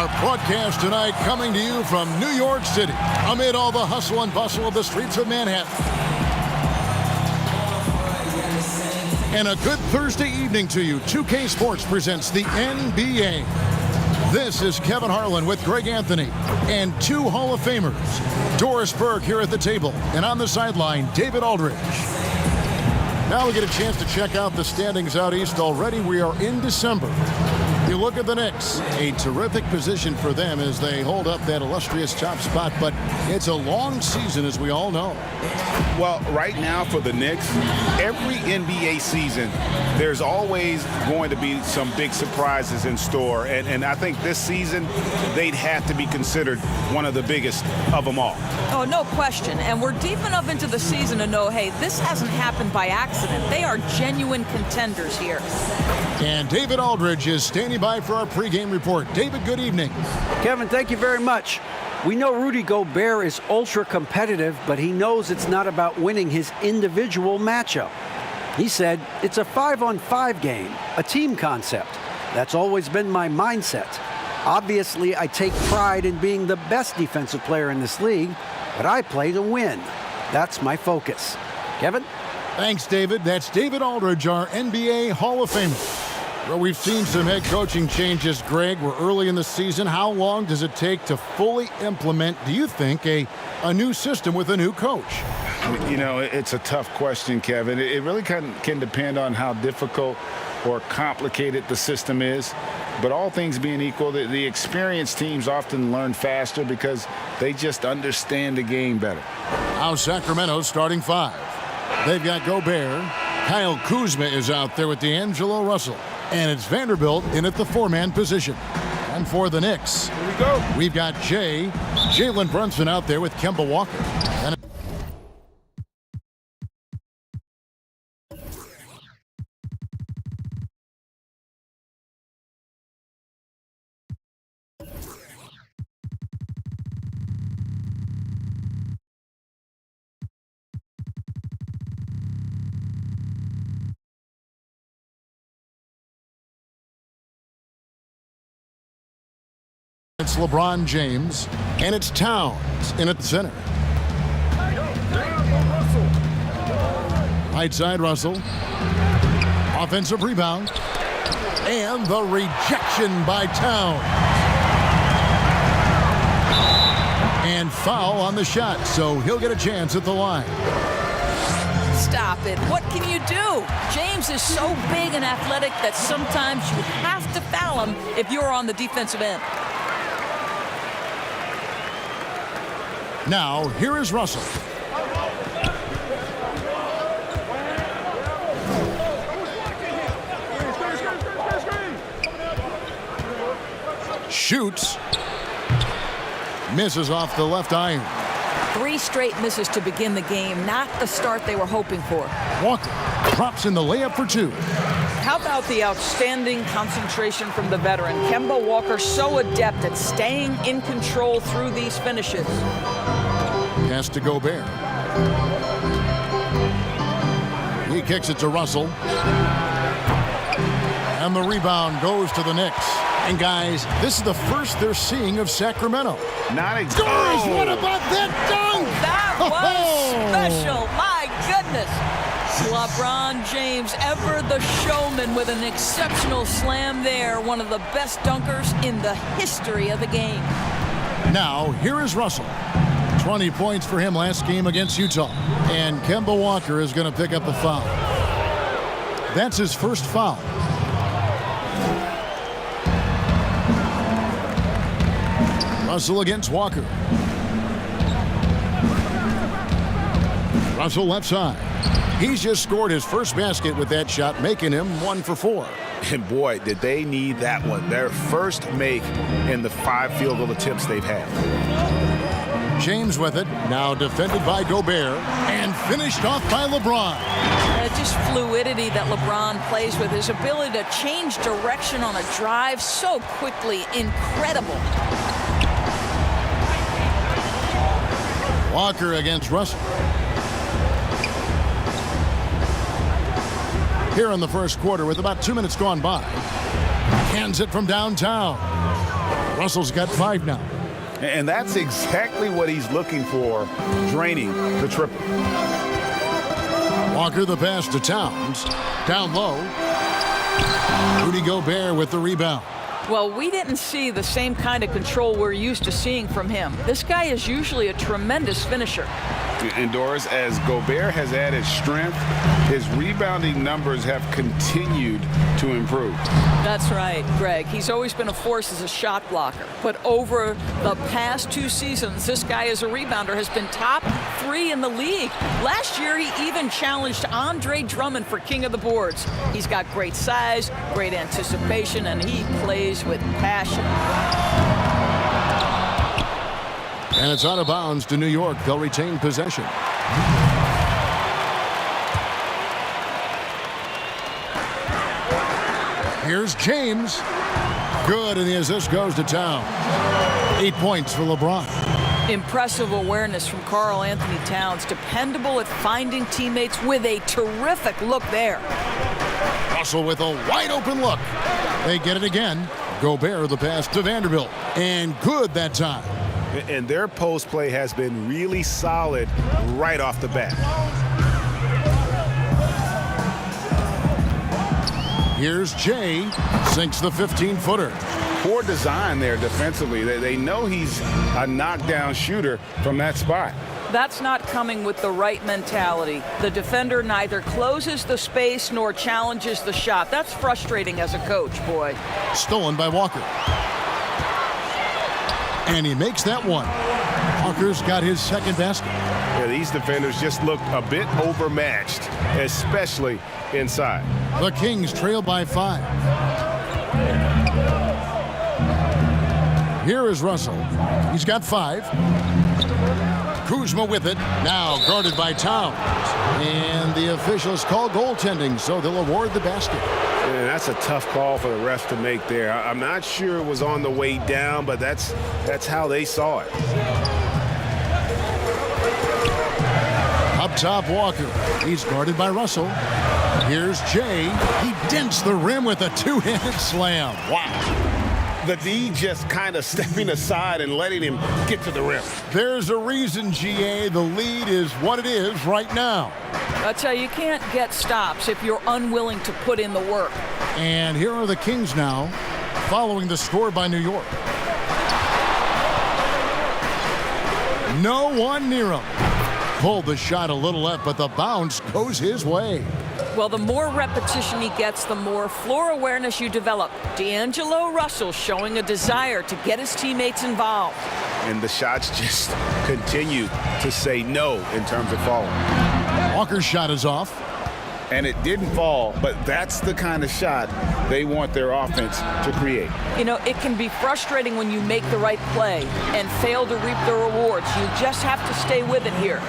Our broadcast tonight coming to you from New York City, amid all the hustle and bustle of the streets of Manhattan. And a good Thursday evening to you. 2K Sports presents the NBA. This is Kevin Harlan with Greg Anthony and two Hall of Famers. Doris Burke here at the table, and on the sideline, David Aldridge. Now we get a chance to check out the standings out east already. We are in December. You look at the Knicks, a terrific position for them as they hold up that illustrious top spot, but it's a long season, as we all know. Well, right now for the Knicks, every NBA season, there's always going to be some big surprises in store, and I think this season, they'd have to be considered one of the biggest of them all. Oh, no question, and we're deep enough into the season to know, hey, this hasn't happened by accident. They are genuine contenders here. And David Aldridge is standing by for our pregame report. David, good evening. Kevin, thank you very much. We know Rudy Gobert is ultra competitive, but he knows it's not about winning his individual matchup. He said, it's a 5-on-5 game, a team concept. That's always been my mindset. Obviously, I take pride in being the best defensive player in this league, but I play to win. That's my focus. Kevin? Thanks, David. That's David Aldridge, our NBA Hall of Famer. Well, we've seen some head coaching changes, Greg. We're early in the season. How long does it take to fully implement, do you think, a new system with a new coach? You know, it's a tough question, Kevin. It really can depend on how difficult or complicated the system is. But all things being equal, the experienced teams often learn faster because they just understand the game better. Now Sacramento's starting five. They've got Gobert. Kyle Kuzma is out there with D'Angelo Russell. And it's Vanderbilt in at the four-man position. And for the Knicks, here we go. We've got Jalen Brunson out there with Kemba Walker. And it's LeBron James, and it's Towns in at the center. Right side, Russell. Offensive rebound. And the rejection by Towns. And foul on the shot, so he'll get a chance at the line. Stop it. What can you do? James is so big and athletic that sometimes you have to foul him if you're on the defensive end. Now, here is Russell. Shoots. Misses off the left iron. 3 straight misses to begin the game. Not the start they were hoping for. Walker drops in the layup for 2. How about the outstanding concentration from the veteran? Kemba Walker so adept at staying in control through these finishes. Pass to Gobert. He kicks it to Russell. And the rebound goes to the Knicks. And guys, this is the first they're seeing of Sacramento. Not exactly. Doris, what about that dunk? That was special. My goodness. LeBron James, ever the showman, with an exceptional slam there. One of the best dunkers in the history of the game. Now, here is Russell. 20 points for him last game against Utah. And Kemba Walker is going to pick up the foul. That's his first foul. Russell against Walker. Russell left side. He's just scored his first basket with that shot, making him 1 for 4. And boy, did they need that one. Their first make in the 5 field goal attempts they've had. James with it, now defended by Gobert, and finished off by LeBron. Just fluidity that LeBron plays with, his ability to change direction on a drive so quickly, incredible. Walker against Russell. Here in the first quarter with about 2 minutes gone by. Hands it from downtown. Russell's got 5 now. And that's exactly what he's looking for, draining the triple. Walker the pass to Towns. Down low. Rudy Gobert with the rebound. Well, we didn't see the same kind of control we're used to seeing from him. This guy is usually a tremendous finisher. And Doris, as Gobert has added strength, his rebounding numbers have continued to improve. That's right, Greg. He's always been a force as a shot blocker. But over the past 2 seasons, this guy as a rebounder has been top 3 in the league. Last year, he even challenged Andre Drummond for king of the boards. He's got great size, great anticipation, and he plays with passion. And it's out of bounds to New York. They'll retain possession. Here's James. Good, and the assist goes to Towns. 8 points for LeBron. Impressive awareness from Karl Anthony Towns. Dependable at finding teammates with a terrific look there. Russell with a wide open look. They get it again. Gobert the pass to Vanderbilt. And good that time. And their post play has been really solid right off the bat. Here's Jay. Sinks the 15-footer. Poor design there defensively. They know he's a knockdown shooter from that spot. That's not coming with the right mentality. The defender neither closes the space nor challenges the shot. That's frustrating as a coach, boy. Stolen by Walker. And he makes that one. Walker's got his second basket. Yeah, these defenders just looked a bit overmatched, especially inside. The Kings trail by 5. Here is Russell. He's got 5. Kuzma with it. Now guarded by Towns. And the officials call goaltending, so they'll award the basket. And that's a tough call for the ref to make there. I'm not sure it was on the way down, but that's how they saw it. Up top, Walker. He's guarded by Russell. Here's Jay. He dents the rim with a 2-handed slam. Wow. The D just kind of stepping aside and letting him get to the rim. There's a reason, GA. The lead is what it is right now. I tell you, you can't get stops if you're unwilling to put in the work. And here are the Kings now, following the score by New York. No one near him. Pulled the shot a little left, but the bounce goes his way. Well, the more repetition he gets, the more floor awareness you develop. D'Angelo Russell showing a desire to get his teammates involved. And the shots just continue to say no in terms of falling. Walker's shot is off. And it didn't fall, but that's the kind of shot they want their offense to create. You know, it can be frustrating when you make the right play and fail to reap the rewards. You just have to stay with it here.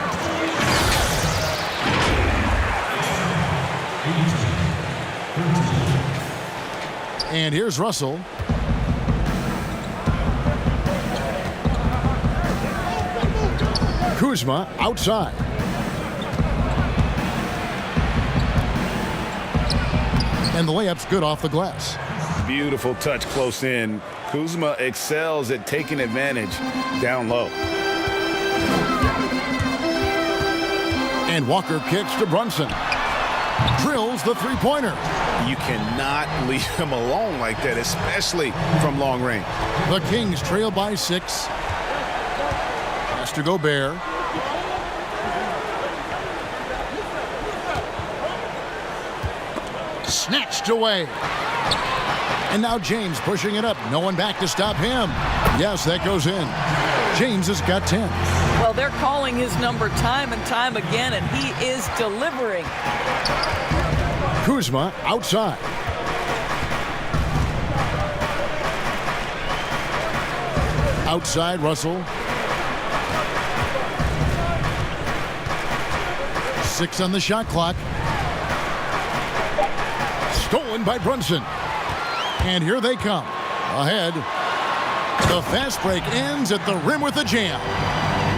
And here's Russell. Kuzma outside. And the layup's good off the glass. Beautiful touch close in. Kuzma excels at taking advantage down low. And Walker kicks to Brunson. Drills the three-pointer. You cannot leave him alone like that, especially from long range. The Kings trail by 6. Pass to Gobert. Snatched away. And now James pushing it up. No one back to stop him. Yes, that goes in. James has got 10. Well, they're calling his number time and time again, and he is delivering. Kuzma outside. Outside, Russell. 6 on the shot clock. Stolen by Brunson. And here they come. Ahead. The fast break ends at the rim with a jam.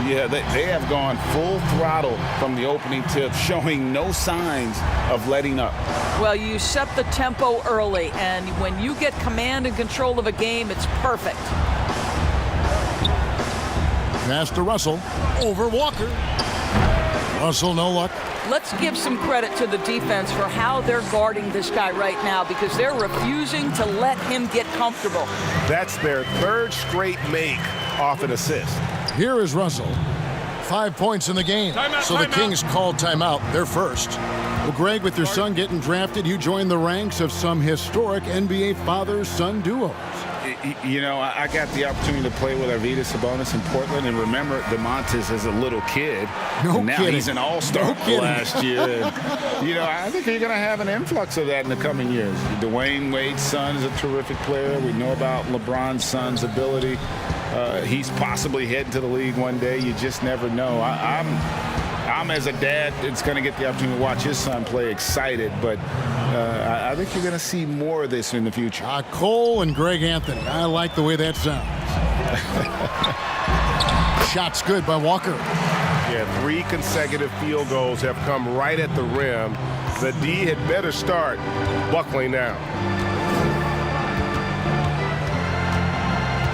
Yeah, they have gone full throttle from the opening tip, showing no signs of letting up. Well, you set the tempo early, and when you get command and control of a game, it's perfect. Pass to Russell. Over Walker. Russell, no luck. Let's give some credit to the defense for how they're guarding this guy right now because they're refusing to let him get comfortable. That's their third straight make off an assist. Here is Russell. 5 points in the game. So the Kings called timeout. They're first. Well, Greg, with your son getting drafted, you joined the ranks of some historic NBA father-son duos. You know, I got the opportunity to play with Arvydas Sabonis in Portland, and remember DeMontis as a little kid. No and now kidding. He's an all-star last year. And, you know, I think you're going to have an influx of that in the coming years. Dwayne Wade's son is a terrific player. We know about LeBron's son's ability. He's possibly heading to the league one day. You just never know. I'm as a dad that's going to get the opportunity to watch his son play excited, but I think you're going to see more of this in the future. Cole and Greg Anthony. I like the way that sounds. Shot's good by Walker. Yeah, 3 consecutive field goals have come right at the rim. The D had better start buckling down.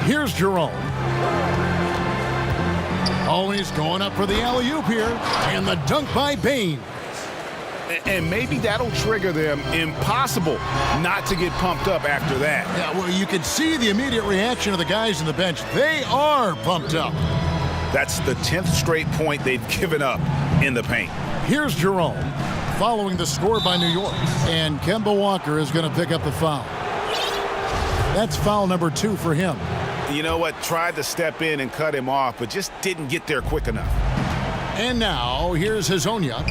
Here's Jerome. Always going up for the alley-oop here. And the dunk by Bain. And maybe that'll trigger them. Impossible not to get pumped up after that. Yeah, well, you can see the immediate reaction of the guys on the bench. They are pumped up. That's the 10th straight point they've given up in the paint. Here's Jerome following the score by New York. And Kemba Walker is going to pick up the foul. That's foul number 2 for him. You know what? Tried to step in and cut him off, but just didn't get there quick enough. And now, here's Hezonja.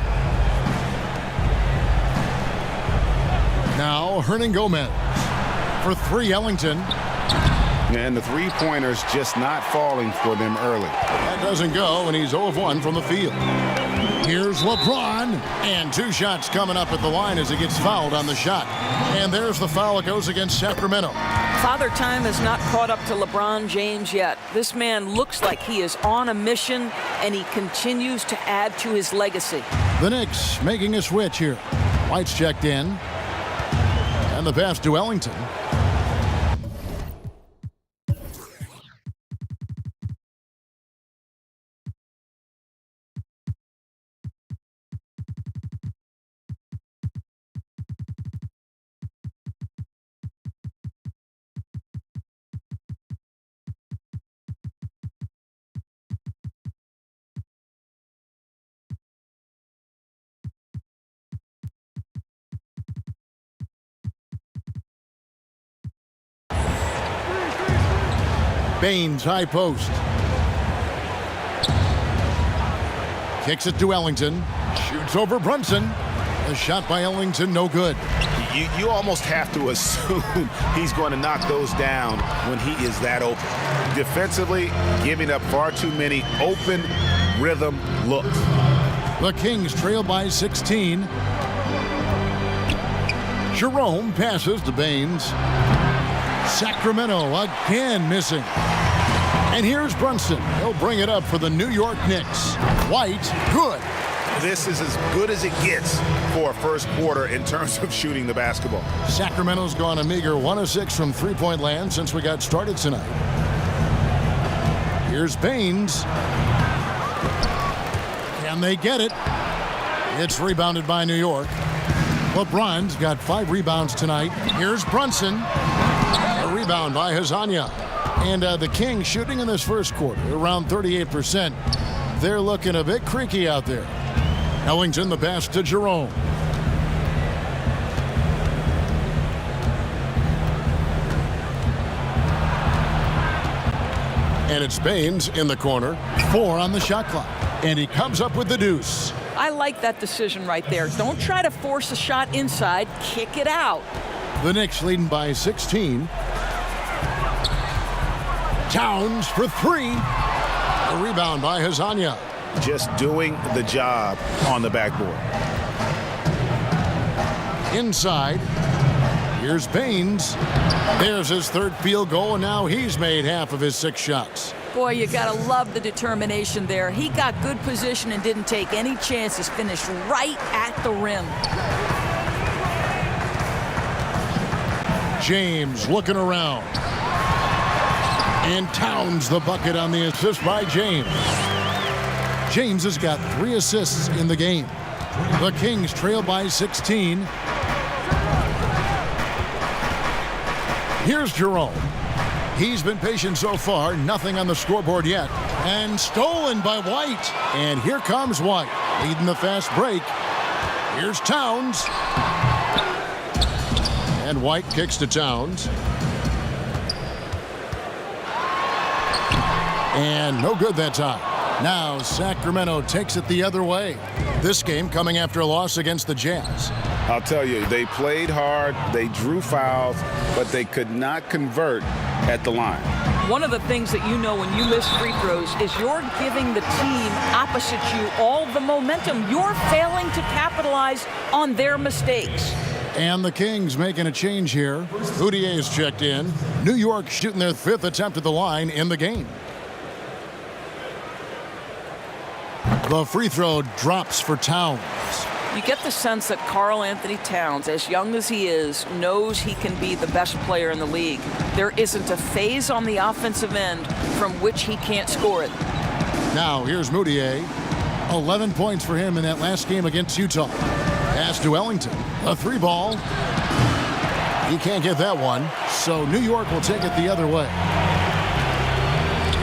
Now, Hernan Gomez for 3, Ellington. And the three-pointers just not falling for them early. That doesn't go, and he's 0 of 1 from the field. Here's LeBron, and 2 shots coming up at the line as he gets fouled on the shot. And there's the foul. It goes against Sacramento. Father Time has not caught up to LeBron James yet. This man looks like he is on a mission, and he continues to add to his legacy. The Knicks making a switch here. White's checked in. And the pass to Ellington. Baines, high post. Kicks it to Ellington. Shoots over Brunson. The shot by Ellington, no good. You almost have to assume he's going to knock those down when he is that open. Defensively, giving up far too many open rhythm looks. The Kings trail by 16. Jerome passes to Baines. Sacramento again missing. And here's Brunson. He'll bring it up for the New York Knicks. White, good. This is as good as it gets for a first quarter in terms of shooting the basketball. Sacramento's gone a meager 1 of 6 from three-point land since we got started tonight. Here's Baines. Can they get it? It's rebounded by New York. LeBron's got 5 rebounds tonight. Here's Brunson. A rebound by Hezonja. And the Kings shooting in this first quarter around 38%. They're looking a bit creaky out there. Ellington the pass to Jerome. And it's Baines in the corner. 4 on the shot clock. And he comes up with the deuce. I like that decision right there. Don't try to force a shot inside. Kick it out. The Knicks leading by 16. Towns for 3. A rebound by Hezonja. Just doing the job on the backboard. Inside. Here's Baines. There's his 3rd field goal, and now he's made half of his 6 shots. Boy, you gotta love the determination there. He got good position and didn't take any chances. Finished right at the rim. James looking around. And Towns the bucket on the assist by James. James has got 3 assists in the game. The Kings trail by 16. Here's Jerome. He's been patient so far. Nothing on the scoreboard yet. And stolen by White. And here comes White, leading the fast break. Here's Towns. And White kicks to Towns. And no good that time. Now Sacramento takes it the other way. This game coming after a loss against the Jazz. I'll tell you, they played hard, they drew fouls, but they could not convert at the line. One of the things that you know when you miss free throws is you're giving the team opposite you all the momentum. You're failing to capitalize on their mistakes. And the Kings making a change here. Houtier is checked in. New York shooting their 5th attempt at the line in the game. The free throw drops for Towns. You get the sense that Karl Anthony Towns, as young as he is, knows he can be the best player in the league. There isn't a phase on the offensive end from which he can't score it. Now here's Moutier. 11 points for him in that last game against Utah. Pass to Ellington. A 3-ball. He can't get that one, so New York will take it the other way.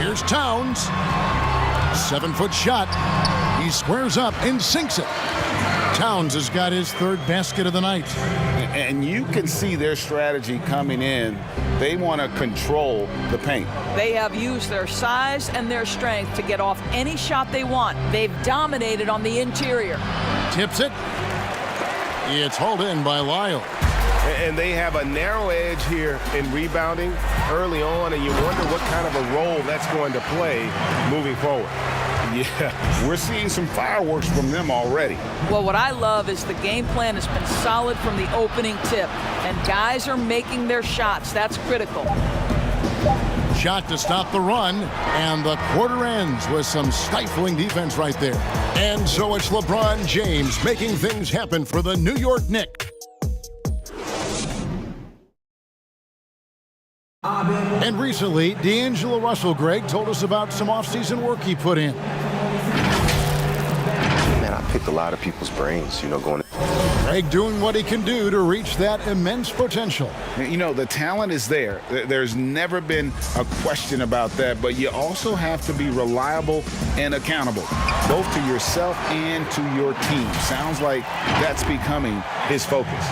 Here's Towns. 7-foot shot. He squares up and sinks it. Towns has got his 3rd basket of the night. And you can see their strategy coming in. They want to control the paint. They have used their size and their strength to get off any shot they want. They've dominated on the interior. Tips it. It's hauled in by Lyle. And they have a narrow edge here in rebounding early on, and you wonder what kind of a role that's going to play moving forward. Yeah, we're seeing some fireworks from them already. Well, what I love is the game plan has been solid from the opening tip, and guys are making their shots. That's critical. Shot to stop the run, and the quarter ends with some stifling defense right there. And so it's LeBron James making things happen for the New York Knicks. And recently, D'Angelo Russell, Greg, told us about some offseason work he put in. Man, I picked a lot of people's brains, going. Greg doing what he can do to reach that immense potential. The talent is there. There's never been a question about that, but you also have to be reliable and accountable, both to yourself and to your team. Sounds like that's becoming his focus.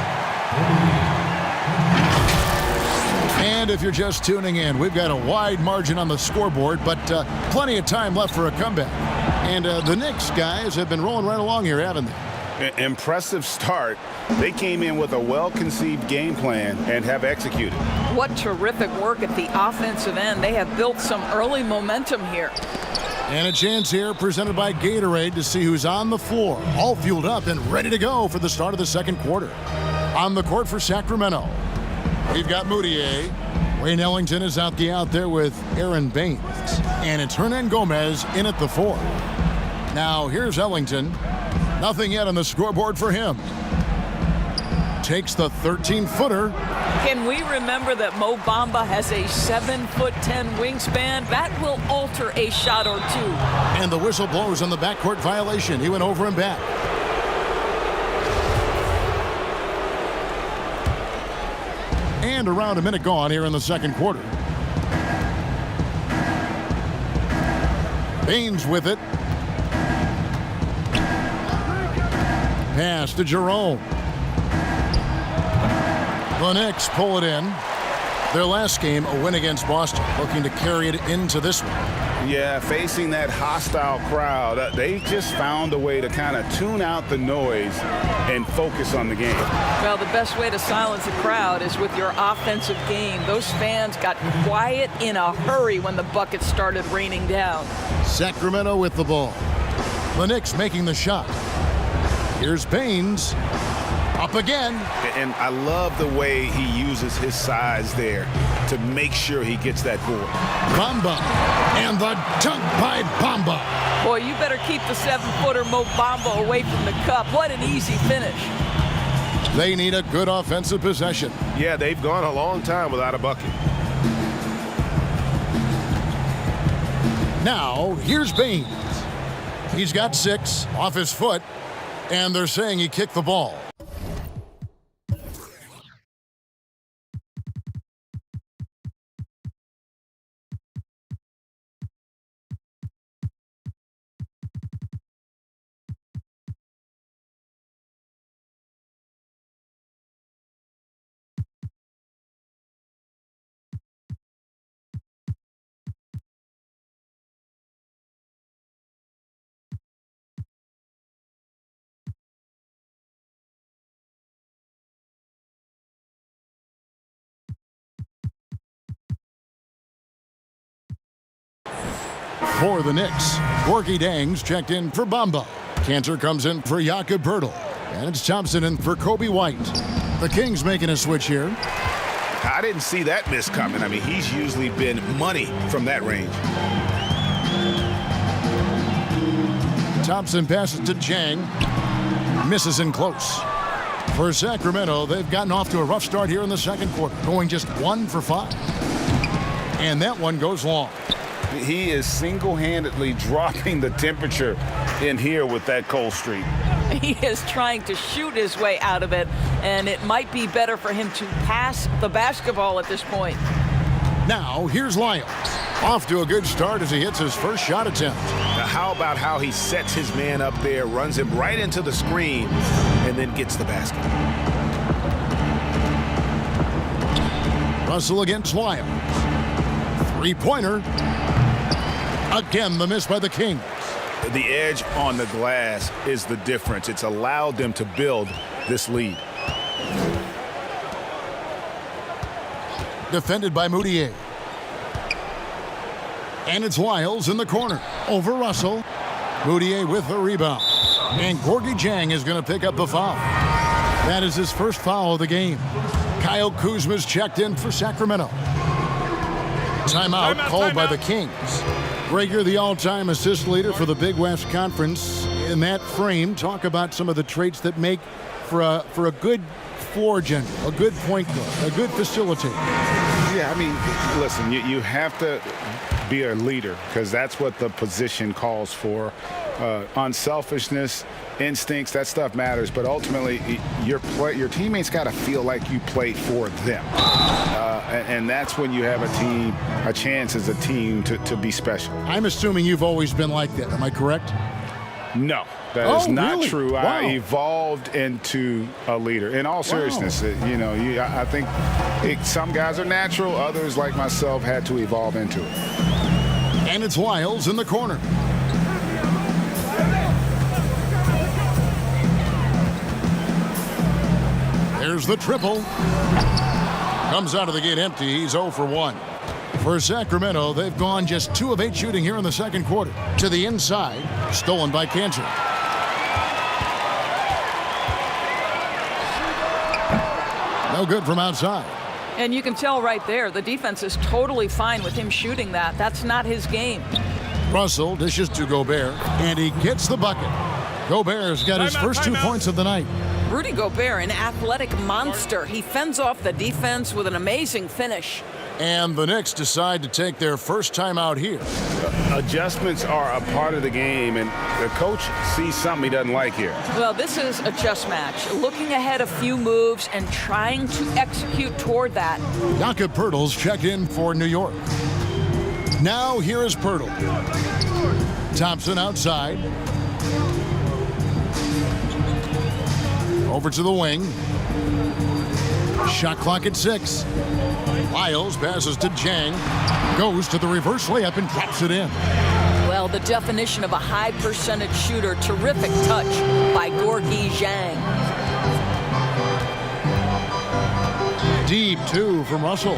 And if you're just tuning in, we've got a wide margin on the scoreboard, but plenty of time left for a comeback. And the Knicks guys have been rolling right along here, haven't they? Impressive start. They came in with a well-conceived game plan and have executed. What terrific work at the offensive end. They have built some early momentum here. And a chance here presented by Gatorade to see who's on the floor, all fueled up and ready to go for the start of the second quarter. On the court for Sacramento, we've got Moutier. Wayne Ellington is out there with Aaron Baines. And it's Hernan Gomez in at the 4. Now here's Ellington. Nothing yet on the scoreboard for him. Takes the 13-footer. Can we remember that Mo Bamba has a 7'10" wingspan? That will alter a shot or two. And the whistle blows on the backcourt violation. He went over and back. And around a minute gone here in the second quarter. Baines with it. Pass to Jerome. The Knicks pull it in. Their last game, a win against Boston, looking to carry it into this one. Yeah, facing that hostile crowd, they just found a way to kind of tune out the noise and focus on the game. Well, the best way to silence a crowd is with your offensive game. Those fans got quiet in a hurry when the buckets started raining down. Sacramento with the ball. The Knicks making the shot. Here's Baines. Up again. And I love the way he uses his size there to make sure he gets that board. Bamba. And the dunk by Bamba. Boy, you better keep the 7-footer Mo Bamba away from the cup. What an easy finish. They need a good offensive possession. Yeah, they've gone a long time without a bucket. Now, here's Baines. He's got 6 off his foot, and they're saying he kicked the ball. For the Knicks, Gorgie Dang's checked in for Bamba. Cantor comes in for Jakob Poeltl. And it's Thompson in for Kobe White. The Kings making a switch here. I didn't see that miss coming. I mean, he's usually been money from that range. Thompson passes to Jang. Misses in close. For Sacramento, they've gotten off to a rough start here in the second quarter, going just 1 for 5. And that one goes long. He is single-handedly dropping the temperature in here with that cold streak. He is trying to shoot his way out of it, and it might be better for him to pass the basketball at this point. Now, here's Lyles. Off to a good start as he hits his first shot attempt. Now, how about how he sets his man up there, runs him right into the screen, and then gets the basket. Russell against Lyles. Three-pointer. Again, the miss by the Kings. The edge on the glass is the difference. It's allowed them to build this lead. Defended by Moutier. And it's Lyles in the corner. Over Russell. Moutier with the rebound. And Gorgie Jang is going to pick up the foul. That is his first foul of the game. Kyle Kuzma's checked in for Sacramento. Timeout called by the Kings. Greg, you're the all-time assist leader for the Big West Conference. In that frame, talk about some of the traits that make for a good floor general, a good point guard, a good facilitator. Yeah, I mean, listen, you have to be a leader because that's what the position calls for. Unselfishness, instincts, that stuff matters. But ultimately, your teammates got to feel like you played for them. And that's when you have a chance as a team to be special. I'm assuming you've always been like that. Am I correct? No, that is not really? true. Wow. I evolved into a leader. In all seriousness, I think some guys are natural. Others, like myself, had to evolve into it. And it's Lyles in the corner. There's the triple. Comes out of the gate empty. He's 0 for 1. For Sacramento, they've gone just 2 of 8 shooting here in the second quarter. To the inside, stolen by Cantor. No good from outside. And you can tell right there, the defense is totally fine with him shooting that. That's not his game. Russell dishes to Gobert, and he gets the bucket. Gobert's got his first 2 points of the night. Rudy Gobert, an athletic monster. He fends off the defense with an amazing finish. And the Knicks decide to take their first time out here. Adjustments are a part of the game, and the coach sees something he doesn't like here. Well, this is a chess match. Looking ahead a few moves and trying to execute toward that. Jakob Poeltl's checked in for New York. Now here is Poeltl. Thompson outside. Over to the wing. Shot clock at 6. Lyles passes to Jang. Goes to the reverse layup and drops it in. Well, the definition of a high percentage shooter. Terrific touch by Gorgie Jang. Deep 2 from Russell.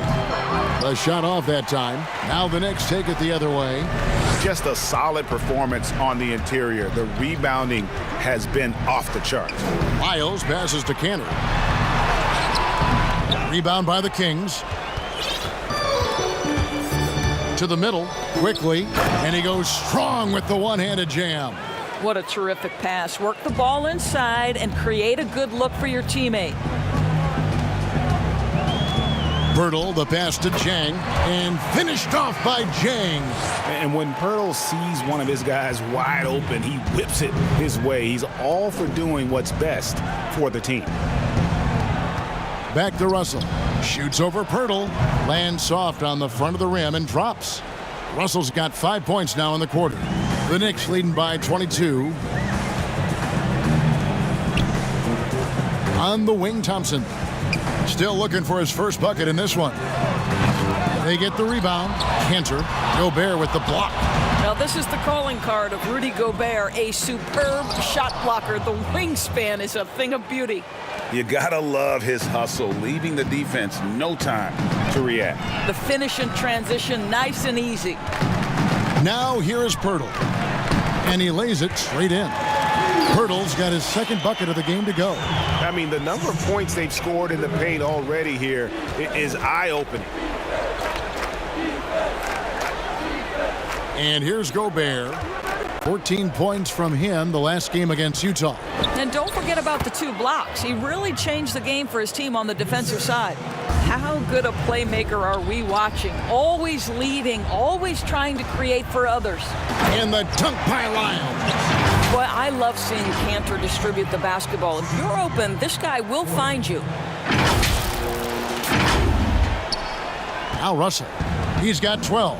A shot off that time. Now the Knicks take it the other way. Just a solid performance on the interior. The rebounding has been off the charts. Lyles passes to Cantor. Rebound by the Kings. To the middle, quickly, and he goes strong with the one-handed jam. What a terrific pass. Work the ball inside and create a good look for your teammate. Pirtle, the pass to Jang, and finished off by Jang. And when Pirtle sees one of his guys wide open, he whips it his way. He's all for doing what's best for the team. Back to Russell. Shoots over Pirtle. Lands soft on the front of the rim and drops. Russell's got 5 points now in the quarter. The Knicks leading by 22. On the wing, Thompson. Still looking for his first bucket in this one. They get the rebound. Cantor. Gobert with the block. Now this is the calling card of Rudy Gobert, a superb shot blocker. The wingspan is a thing of beauty. You gotta love his hustle, leaving the defense no time to react. The finish in transition, nice and easy. Now here is Pirtle. And he lays it straight in. Pirtle's got his second bucket of the game to go. I mean, the number of points they've scored in the paint already here is eye-opening. And here's Gobert. 14 points from him the last game against Utah. And don't forget about the 2 blocks. He really changed the game for his team on the defensive side. How good a playmaker are we watching? Always leading, always trying to create for others. And the dunk by Lyles. Boy, I love seeing Cantor distribute the basketball. If you're open, this guy will find you. Now Russell. He's got 12.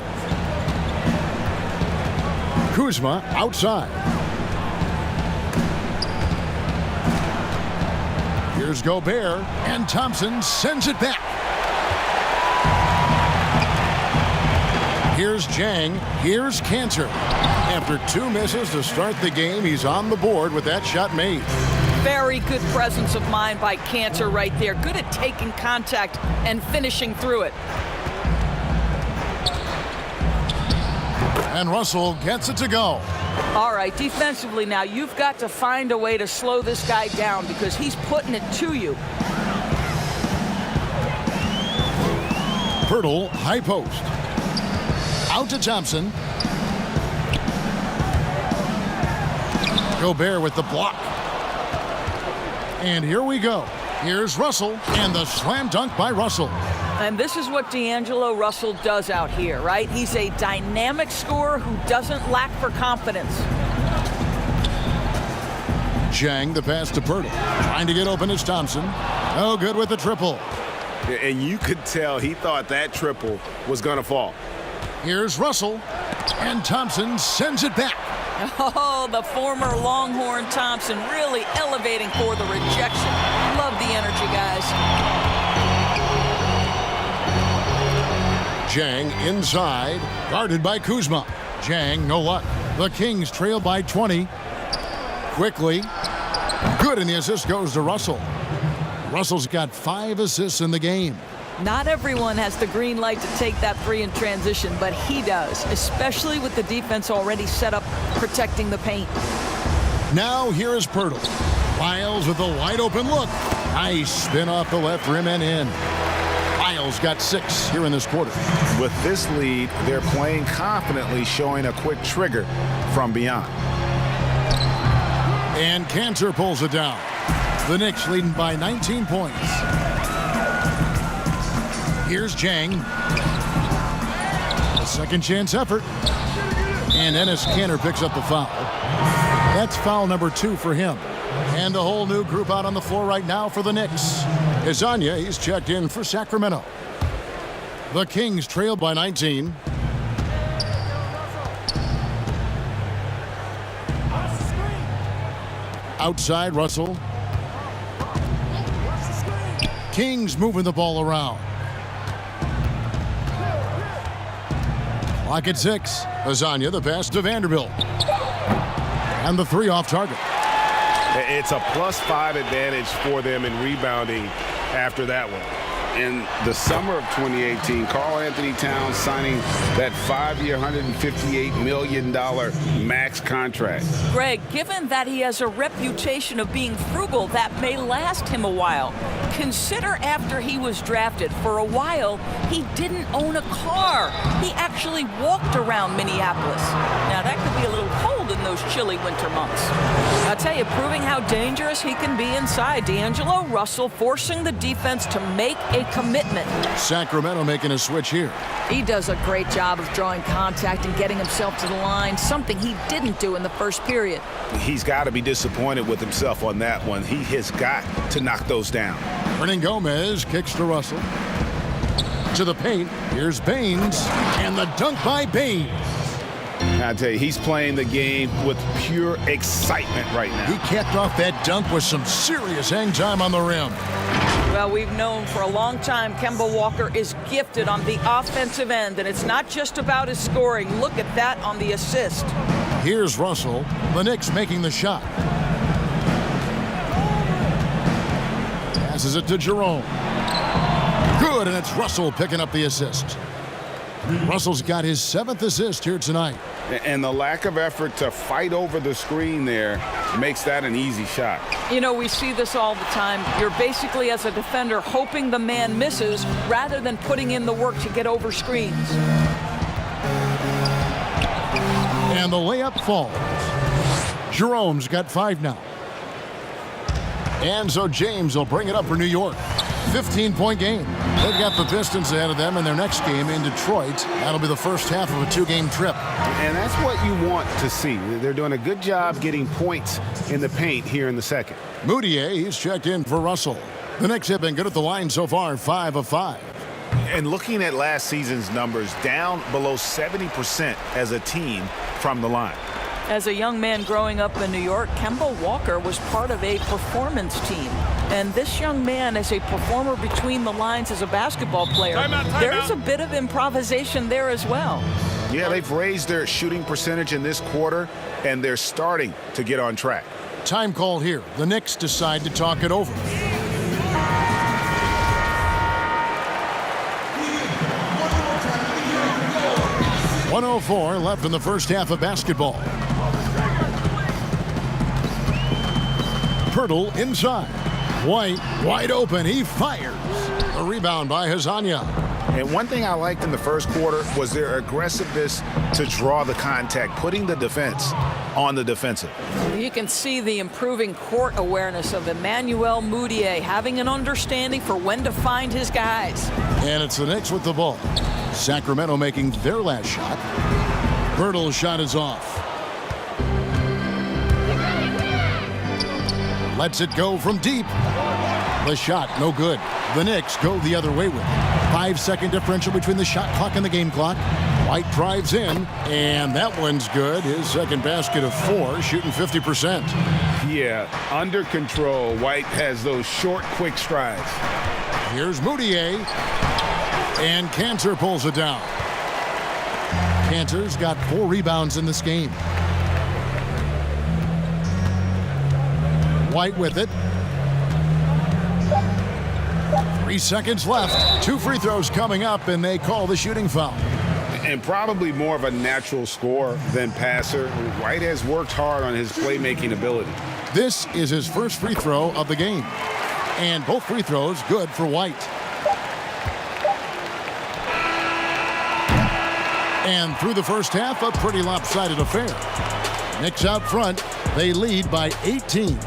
Kuzma outside. Here's Gobert, and Thompson sends it back. Here's Jang. Here's Cantor. After 2 misses to start the game, he's on the board with that shot made. Very good presence of mind by Cantor right there. Good at taking contact and finishing through it. And Russell gets it to go. All right, defensively now, you've got to find a way to slow this guy down because he's putting it to you. Pirtle, high post. Out to Thompson. Gobert with the block. And here we go. Here's Russell, and the slam dunk by Russell. And this is what D'Angelo Russell does out here, right? He's a dynamic scorer who doesn't lack for confidence. Jang, the pass to Pirtle. Trying to get open is Thompson. Oh, good with the triple. And you could tell he thought that triple was going to fall. Here's Russell, and Thompson sends it back. Oh, the former Longhorn Thompson really elevating for the rejection. Love the energy, guys. Jang inside, guarded by Kuzma. Jang, no luck. The Kings trail by 20. Quickly. Good, and the assist goes to Russell. Russell's got 5 assists in the game. Not everyone has the green light to take that 3 in transition, but he does, especially with the defense already set up protecting the paint. Now here is Pirtle. Lyles with a wide open look. Nice spin off the left rim and in. Lyles got 6 here in this quarter. With this lead, they're playing confidently, showing a quick trigger from beyond. And Cantor pulls it down. The Knicks leading by 19 points. Here's Jang. A second chance effort. And Enes Kanter picks up the foul. That's foul number 2 for him. And a whole new group out on the floor right now for the Knicks. Izanya, he's checked in for Sacramento. The Kings trail by 19. Outside, Russell. Kings moving the ball around. Clock at 6. Izanya, the pass to Vanderbilt. And the 3 off target. It's a +5 advantage for them in rebounding after that one. In the summer of 2018, Karl Anthony Towns signing that 5-year, $158 million max contract. Greg, given that he has a reputation of being frugal, that may last him a while. Consider after he was drafted, for a while, he didn't own a car. He actually walked around Minneapolis. Now, that could be a little cold cold in those chilly winter months. I'll tell you, proving how dangerous he can be inside. D'Angelo Russell forcing the defense to make a commitment. Sacramento making a switch here. He does a great job of drawing contact and getting himself to the line, something he didn't do in the first period. He's got to be disappointed with himself on that one. He has got to knock those down. Hernan Gomez kicks to Russell. To the paint. Here's Baines. And the dunk by Baines. I tell you, he's playing the game with pure excitement right now. He capped off that dunk with some serious hang time on the rim. Well, we've known for a long time Kemba Walker is gifted on the offensive end, and it's not just about his scoring. Look at that on the assist. Here's Russell. The Knicks making the shot. Passes it to Jerome. Good, and it's Russell picking up the assist. Russell's got his 7th assist here tonight. And the lack of effort to fight over the screen there makes that an easy shot. You know, we see this all the time. You're basically, as a defender, hoping the man misses rather than putting in the work to get over screens. And the layup falls. Jerome's got 5 now. And so James will bring it up for New York. 15-point game. They've got the Pistons ahead of them in their next game in Detroit. That'll be the first half of a 2-game trip. And that's what you want to see. They're doing a good job getting points in the paint here in the second. Moutier, he's checked in for Russell. The Knicks have been good at the line so far, 5 of 5. And looking at last season's numbers, down below 70% as a team from the line. As a young man growing up in New York, Kemba Walker was part of a performance team. And this young man, as a performer between the lines as a basketball player, there's a bit of improvisation there as well. Yeah, they've raised their shooting percentage in this quarter, and they're starting to get on track. Time call here. The Knicks decide to talk it over. .104 left in the first half of basketball. Pirtle inside. White wide open. He fires. A rebound by Hazanya. And one thing I liked in the first quarter was their aggressiveness to draw the contact, putting the defense on the defensive. You can see the improving court awareness of Emmanuel Mudiay, having an understanding for when to find his guys. And it's the Knicks with the ball. Sacramento making their last shot. Pirtle's shot is off. Lets it go from deep. The shot, no good. The Knicks go the other way with it. 5-second differential between the shot clock and the game clock. White drives in, and that one's good. His second basket of 4, shooting 50%. Yeah, under control. White has those short, quick strides. Here's Moutier, and Cantor pulls it down. Cantor's got 4 rebounds in this game. White with it. 3 seconds left. 2 free throws coming up, and they call the shooting foul. And probably more of a natural scorer than passer. White has worked hard on his playmaking ability. This is his first free throw of the game. And both free throws good for White. And through the first half, a pretty lopsided affair. Knicks out front. They lead by 18.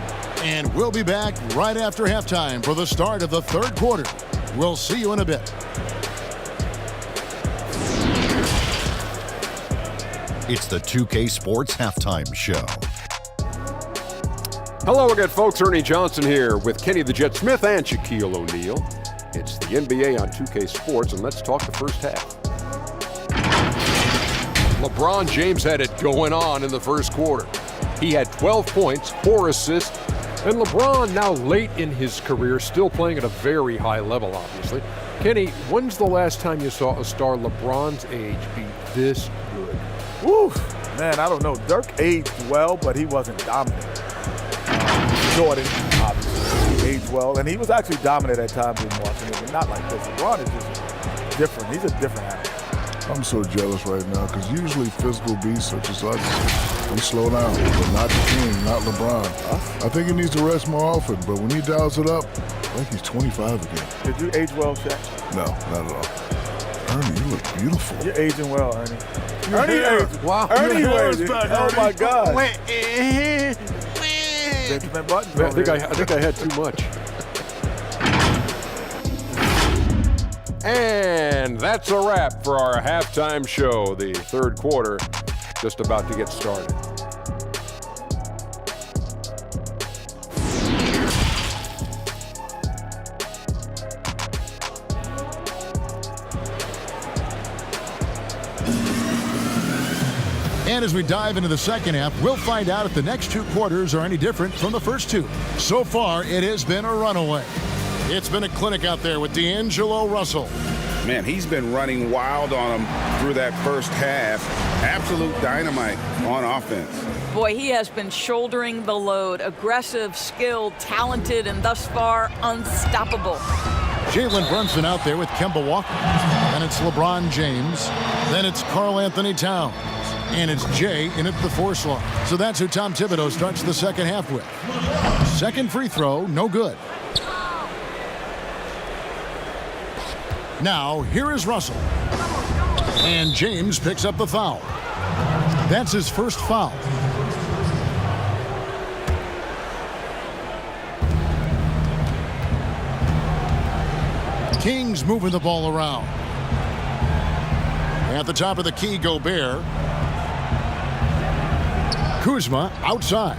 And we'll be back right after halftime for the start of the third quarter. We'll see you in a bit. It's the 2K Sports Halftime Show. Hello again, folks. Ernie Johnson here with Kenny the Jet Smith and Shaquille O'Neal. It's the NBA on 2K Sports, and let's talk the first half. LeBron James had it going on in the first quarter. He had 12 points, 4 assists, and LeBron, now late in his career, still playing at a very high level, obviously. Kenny, when's the last time you saw a star LeBron's age be this good? Woo, man, I don't know. Dirk aged well, but he wasn't dominant. Jordan, obviously, he aged well, and he was actually dominant at times in Washington, but not like this. LeBron is just different. He's a different animal. I'm so jealous right now because usually physical beasts such as us, we slow down, but not the king, not LeBron. I think he needs to rest more often, but when he dials it up, I think he's 25 again. Did you age well, Shaq? No, not at all. Ernie, you look beautiful. You're aging well, Ernie. Ernie aging. Wow. Ernie Your hair's aging. back, Oh, Ernie. my God. Wait, Benjamin Button. I think I had too much. And that's a wrap for our halftime show. The third quarter just about to get started. And as we dive into the second half, we'll find out if the next two quarters are any different from the first two. So far, it has been a runaway. It's been a clinic out there with D'Angelo Russell. Man, he's been running wild on him through that first half. Absolute dynamite on offense. Boy, he has been shouldering the load. Aggressive, skilled, talented, and thus far unstoppable. Jalen Brunson out there with Kemba Walker. Then it's LeBron James. Then it's Karl Anthony Towns. And it's Jay in at the 4 slot. So that's who Tom Thibodeau starts the second half with. Second free throw, no good. Now, here is Russell. And James picks up the foul. That's his first foul. Kings moving the ball around. At the top of the key, Gobert. Kuzma outside.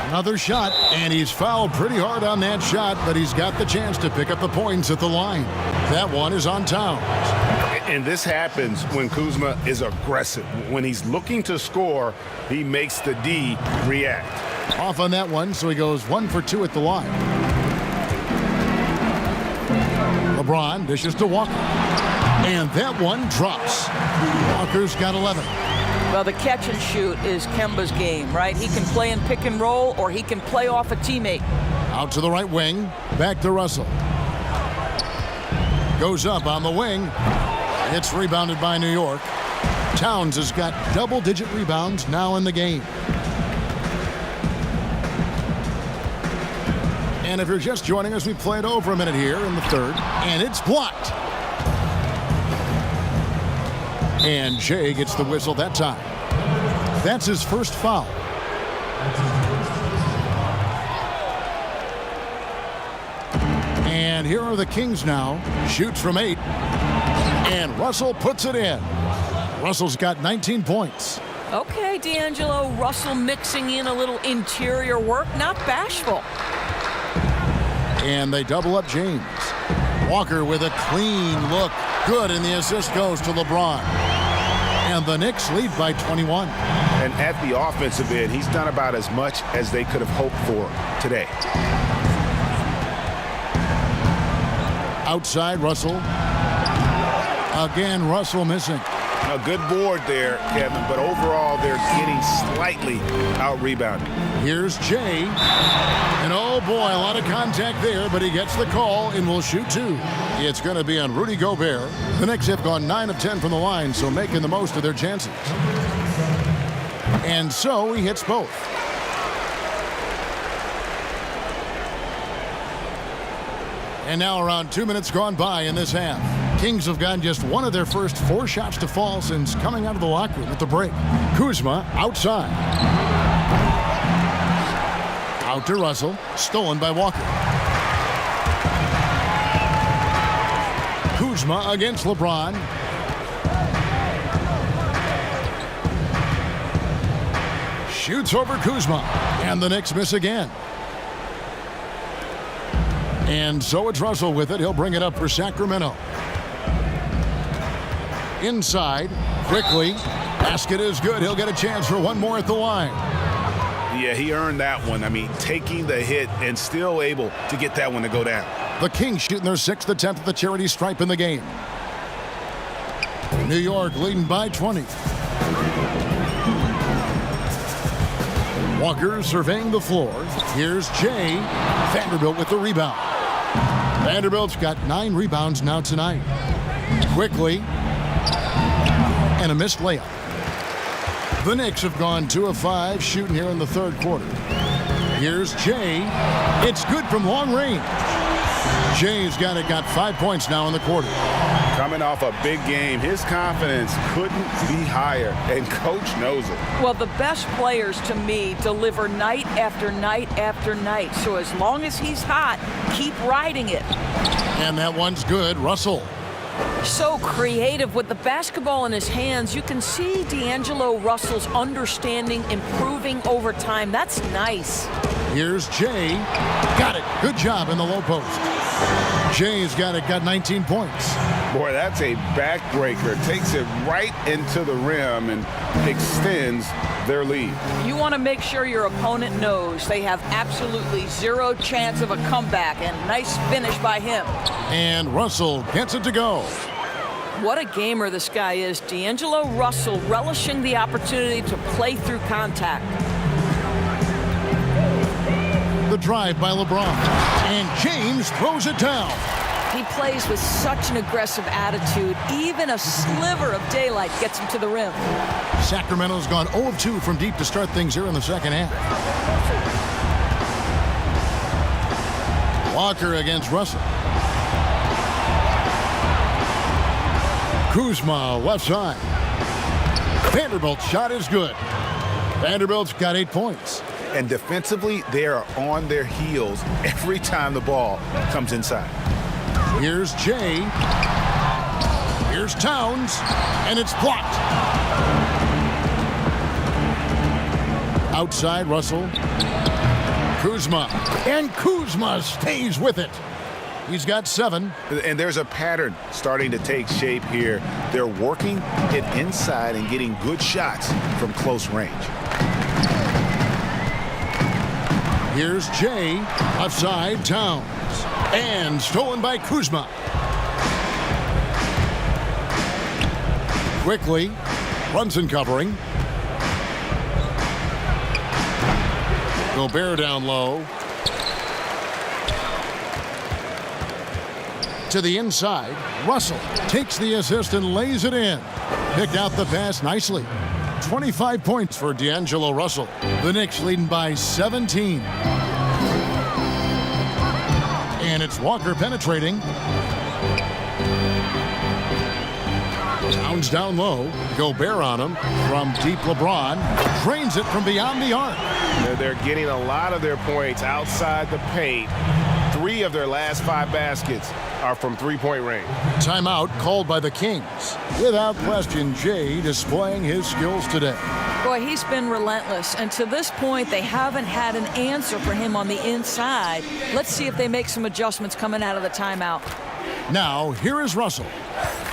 Another shot, and he's fouled pretty hard on that shot, but he's got the chance to pick up the points at the line. That one is on Towns. And this happens when Kuzma is aggressive. When he's looking to score, he makes the D react. Off on that one, so he goes 1 for 2 at the line. LeBron dishes to Walker. And that one drops. Walker's got 11. Well, the catch and shoot is Kemba's game, right? He can play in pick and roll, or he can play off a teammate. Out to the right wing. Back to Russell. Goes up on the wing. It's rebounded by New York. Towns has got double-digit rebounds now in the game. And if you're just joining us, we played over a minute here in the third, and it's blocked. And Jay gets the whistle that time. That's his first foul. And here are the Kings now. Shoots from 8. And Russell puts it in. Russell's got 19 points. Okay, D'Angelo Russell mixing in a little interior work, not bashful. And they double up James. Walker with a clean look. Good, and the assist goes to LeBron. And the Knicks lead by 21. And at the offensive end, he's done about as much as they could have hoped for today. Outside, Russell. Again, Russell missing. A good board there, Kevin, but overall they're getting slightly out-rebounded. Here's Jay. And oh boy, a lot of contact there, but he gets the call and will shoot 2. It's going to be on Rudy Gobert. The Knicks have gone 9 of 10 from the line, so making the most of their chances. And so he hits both. And now around 2 minutes gone by in this half. Kings have gotten just one of their first 4 shots to fall since coming out of the locker room at the break. Kuzma outside. Out to Russell. Stolen by Walker. Kuzma against LeBron. Shoots over Kuzma. And the Knicks miss again. And so it's Russell with it. He'll bring it up for Sacramento. Inside, quickly. Basket is good. He'll get a chance for one more at the line. Yeah, he earned that one. I mean, taking the hit and still able to get that one to go down. The Kings shooting their 6th attempt at the charity stripe in the game. New York leading by 20. Walker surveying the floor. Here's Jay. Vanderbilt with the rebound. Vanderbilt's got 9 rebounds now tonight. Quickly. And a missed layup. The Knicks have gone 2 of 5 shooting here in the third quarter. Here's Jay. It's good from long range. Jay's got 5 points now in the quarter. Coming off a big game, his confidence couldn't be higher, and coach knows it. Well, the best players to me deliver night after night after night. So as long as he's hot, keep riding it. And that one's good. Russell. So creative with the basketball in his hands. You can see D'Angelo Russell's understanding improving over time. That's nice. Here's Jay. Got it. Good job in the low post. Jay's got 19 points. Boy, that's a backbreaker. Takes it right into the rim and extends their lead. You want to make sure your opponent knows they have absolutely zero chance of a comeback, and nice finish by him. And Russell gets it to go. What a gamer this guy is. D'Angelo Russell relishing the opportunity to play through contact. The drive by LeBron. And James throws it down. He plays with such an aggressive attitude. Even a sliver of daylight gets him to the rim. Sacramento's gone 0 of 2 from deep to start things here in the second half. Walker against Russell. Kuzma, left side. Vanderbilt's shot is good. Vanderbilt's got 8 points. And defensively, they are on their heels every time the ball comes inside. Here's Jay. Here's Towns. And it's blocked. Outside, Russell. Kuzma. And Kuzma stays with it. He's got 7. And there's a pattern starting to take shape here. They're working it inside and getting good shots from close range. Here's Jay. Outside, Towns. And stolen by Kuzma. Quickly. Brunson covering. Gobert down low. To the inside. Russell takes the assist and lays it in. Picked out the pass nicely. 25 points for D'Angelo Russell. The Knicks leading by 17. And it's Walker penetrating. Towns down low. Gobert on him from deep. LeBron drains it from beyond the arc. They're getting a lot of their points outside the paint. 3 of their last 5 baskets are from three-point range. Timeout called by the Kings. Without question, Jay displaying his skills today. Boy, he's been relentless, and to this point, they haven't had an answer for him on the inside. Let's see if they make some adjustments coming out of the timeout. Now, here is Russell.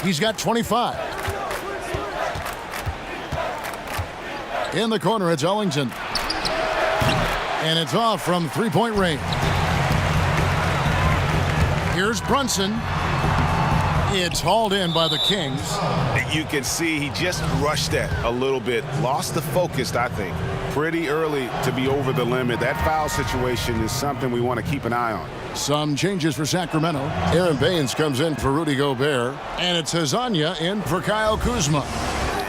He's got 25. In the corner, it's Ellington. And it's off from three-point range. Here's Brunson. It's hauled in by the Kings. You can see he just rushed that a little bit. Lost the focus, I think. Pretty early to be over the limit. That foul situation is something we want to keep an eye on. Some changes for Sacramento. Aaron Baines comes in for Rudy Gobert. And it's Hazanya in for Kyle Kuzma.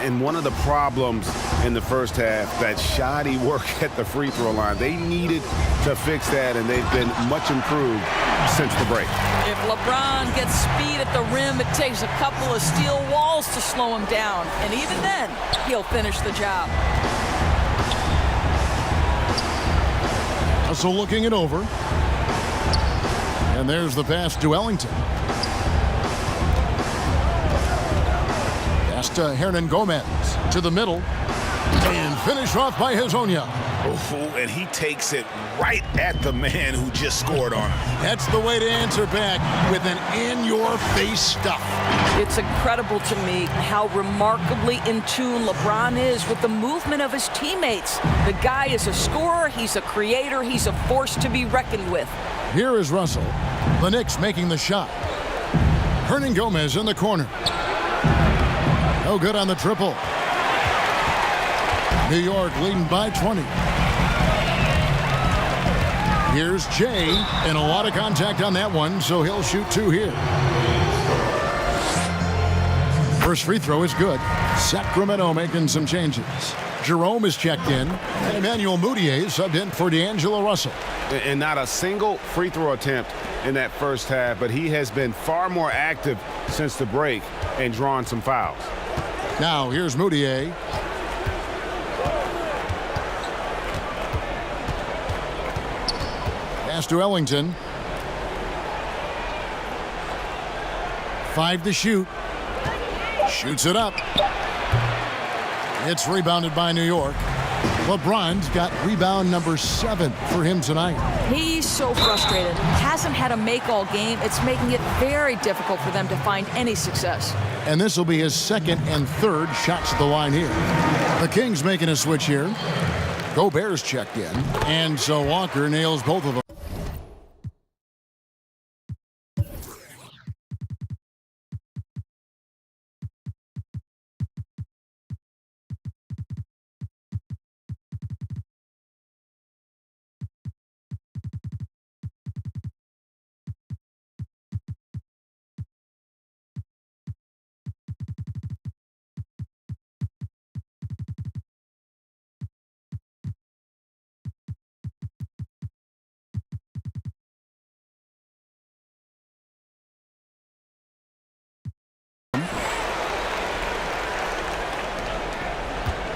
And one of the problems in the first half, that shoddy work at the free throw line. They needed to fix that, and they've been much improved since the break. If LeBron gets speed at the rim, it takes a couple of steel walls to slow him down. And even then, he'll finish the job. So looking it over. And there's the pass to Ellington. Pass to Hernan Gomez to the middle. And finished off by Hazanya. Oh, and he takes it right at the man who just scored on him. That's the way to answer back with an in-your-face stuff. It's incredible to me how remarkably in tune LeBron is with the movement of his teammates. The guy is a scorer, he's a creator, he's a force to be reckoned with. Here is Russell. The Knicks making the shot. Hernan Gomez in the corner. No good on the triple. New York leading by 20. Here's Jay, and a lot of contact on that one, so he'll shoot 2 here. First free throw is good. Sacramento making some changes. Jerome is checked in. And Emmanuel Mudiay is subbed in for D'Angelo Russell. And not a single free throw attempt in that first half, but he has been far more active since the break and drawn some fouls. Now here's Mudiay. Pass to Ellington. 5 to shoot. Shoots it up. It's rebounded by New York. LeBron's got rebound number 7 for him tonight. He's so frustrated. Hasn't had a make all game. It's making it very difficult for them to find any success. And this will be his second and third shots at the line here. The Kings making a switch here. Gobert's checked in. And so Walker nails both of them.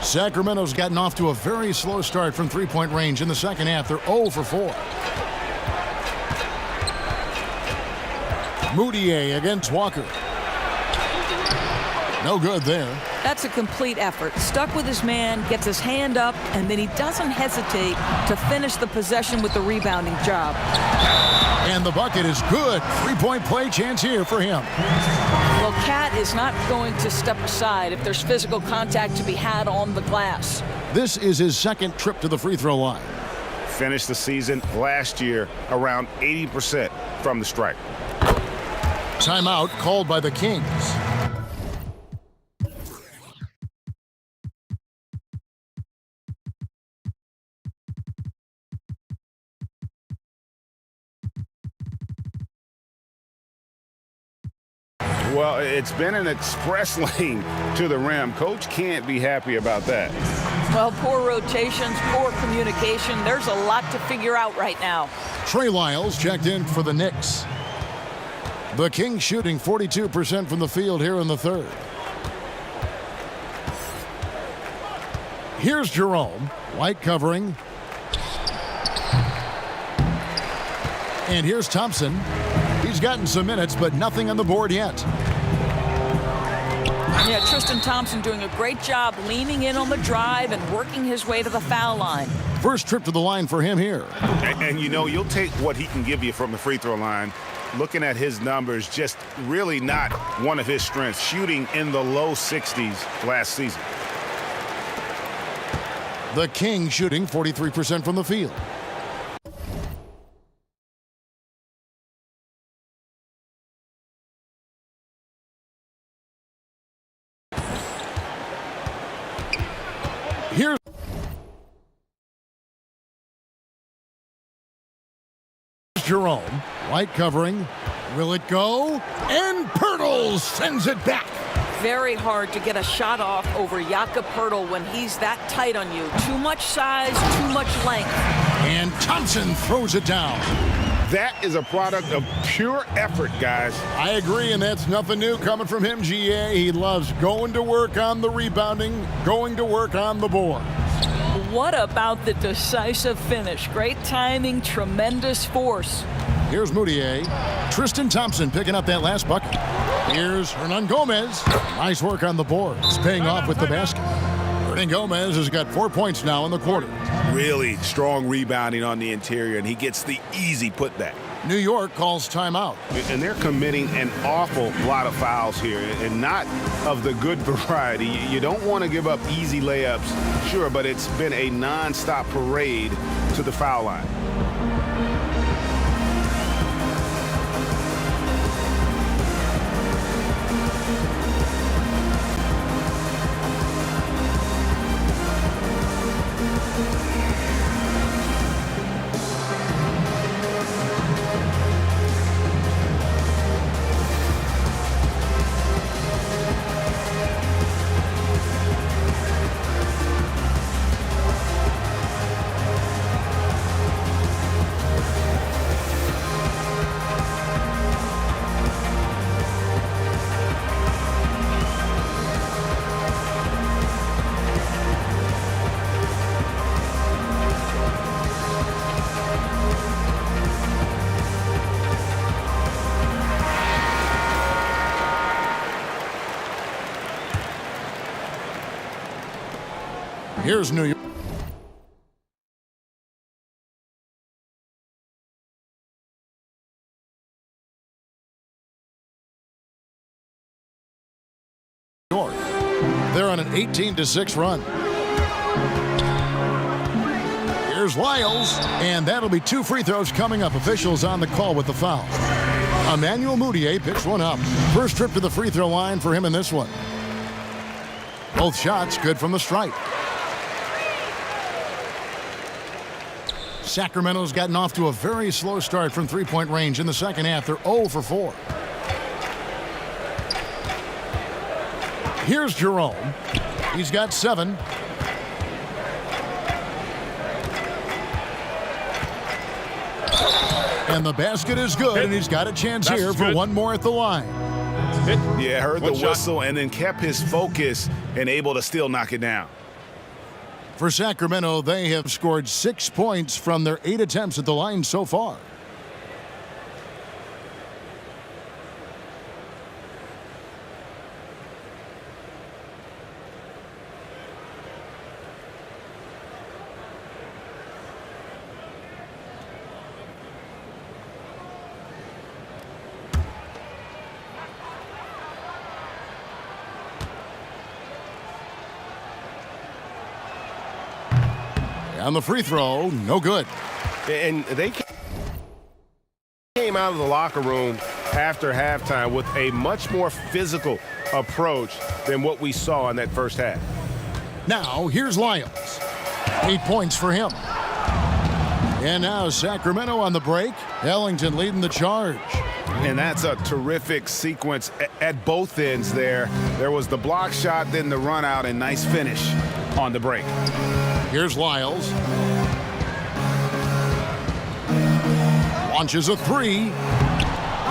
Sacramento's gotten off to a very slow start from three-point range in the second half. They're 0 for 4. Mudiay against Walker. No good there. That's a complete effort. Stuck with his man, gets his hand up, and then he doesn't hesitate to finish the possession with the rebounding job. And the bucket is good. Three-point play chance here for him. Well, Cat is not going to step aside if there's physical contact to be had on the glass. This is his second trip to the free throw line. Finished the season last year around 80% from the stripe. Timeout called by the Kings. Well, it's been an express lane to the rim. Coach can't be happy about that. Well, poor rotations, poor communication. There's a lot to figure out right now. Trey Lyles checked in for the Knicks. The Kings shooting 42% from the field here in the third. Here's Jerome. White covering. And here's Thompson. He's gotten some minutes, but nothing on the board yet. Yeah, Tristan Thompson doing a great job leaning in on the drive and working his way to the foul line. First trip to the line for him here. And you know, you'll take what he can give you from the free throw line. Looking at his numbers, just really not one of his strengths. Shooting in the low 60s last season. The Kings shooting 43% from the field. Here's Jerome. White covering. Will it go? And Pirtle sends it back. Very hard to get a shot off over Jakob Pirtle when he's that tight on you. Too much size, too much length. And Thompson throws it down. That is a product of pure effort, guys. I agree, and that's nothing new coming from him, GA. He loves going to work on the rebounding, going to work on the board. What about the decisive finish? Great timing, tremendous force. Here's Mudiay. Tristan Thompson picking up that last bucket. Here's Hernan Gomez. Nice work on the boards, paying off with the basket. Hernan Gomez has got 4 points now in the quarter. Really strong rebounding on the interior, and he gets the easy putback. New York calls timeout. And they're committing an awful lot of fouls here, and not of the good variety. You don't want to give up easy layups, sure, but it's been a nonstop parade to the foul line. Here's New York. They're on an 18-6 run. Here's Lyles, and that'll be 2 free throws coming up. Officials on the call with the foul. Emmanuel Mudiay picks one up. First trip to the free throw line for him in this one. Both shots good from the stripe. Sacramento's gotten off to a very slow start from three-point range in the second half. They're 0 for 4. Here's Jerome. He's got 7. And the basket is good, and he's got a chance here for one more at the line. Yeah, heard the whistle and then kept his focus and able to still knock it down. For Sacramento, they have scored 6 points from their 8 attempts at the line so far. On the free throw, no good. And they came out of the locker room after halftime with a much more physical approach than what we saw in that first half. Now, here's Lyles. 8 points for him. And now Sacramento on the break. Ellington leading the charge. And that's a terrific sequence at both ends there. There was the block shot, then the run out, and nice finish on the break. Here's Lyles. Launches a 3.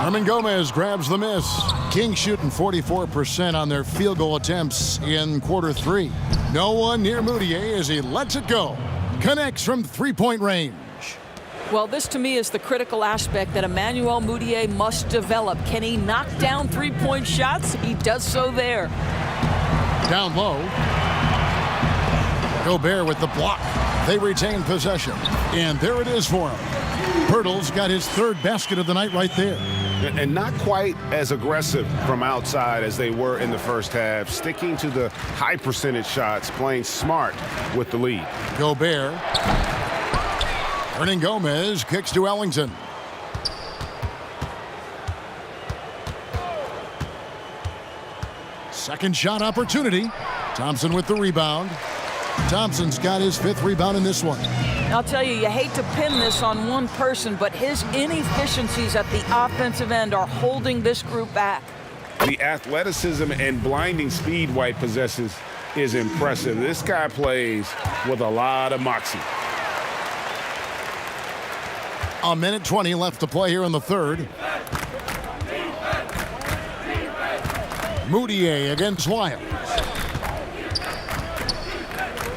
Herman Gomez grabs the miss. Kings shooting 44% on their field goal attempts in quarter 3. No one near Mudiay as he lets it go. Connects from three-point range. Well, this to me is the critical aspect that Emmanuel Mudiay must develop. Can he knock down three-point shots? He does so there. Down low. Gobert with the block. They retain possession. And there it is for him. Pirtle's got his 3rd basket of the night right there. And not quite as aggressive from outside as they were in the first half. Sticking to the high percentage shots, playing smart with the lead. Gobert. Hernan Gomez kicks to Ellington. Second shot opportunity. Thompson with the rebound. Thompson's got his 5th rebound in this one. I'll tell you, you hate to pin this on one person, but his inefficiencies at the offensive end are holding this group back. The athleticism and blinding speed White possesses is impressive. This guy plays with a lot of moxie. A minute 20 left to play here in the 3rd. Mudiay against Lyles.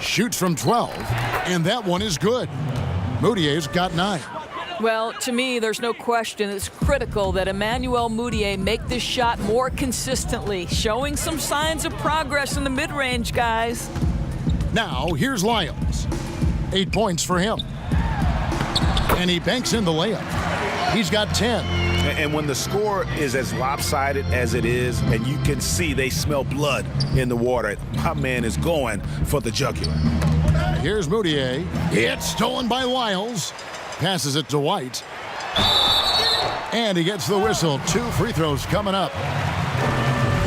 Shoots from 12, and that one is good. Mudiay's got 9. Well, to me, there's no question it's critical that Emmanuel Mudiay make this shot more consistently, showing some signs of progress in the mid-range, guys. Now, here's Lyles. 8 points for him. And he banks in the layup. He's got 10. And when the score is as lopsided as it is, and you can see they smell blood in the water, my man is going for the jugular. Here's Mudiay. It's stolen by Lyles. Passes it to White. And he gets the whistle. 2 free throws coming up.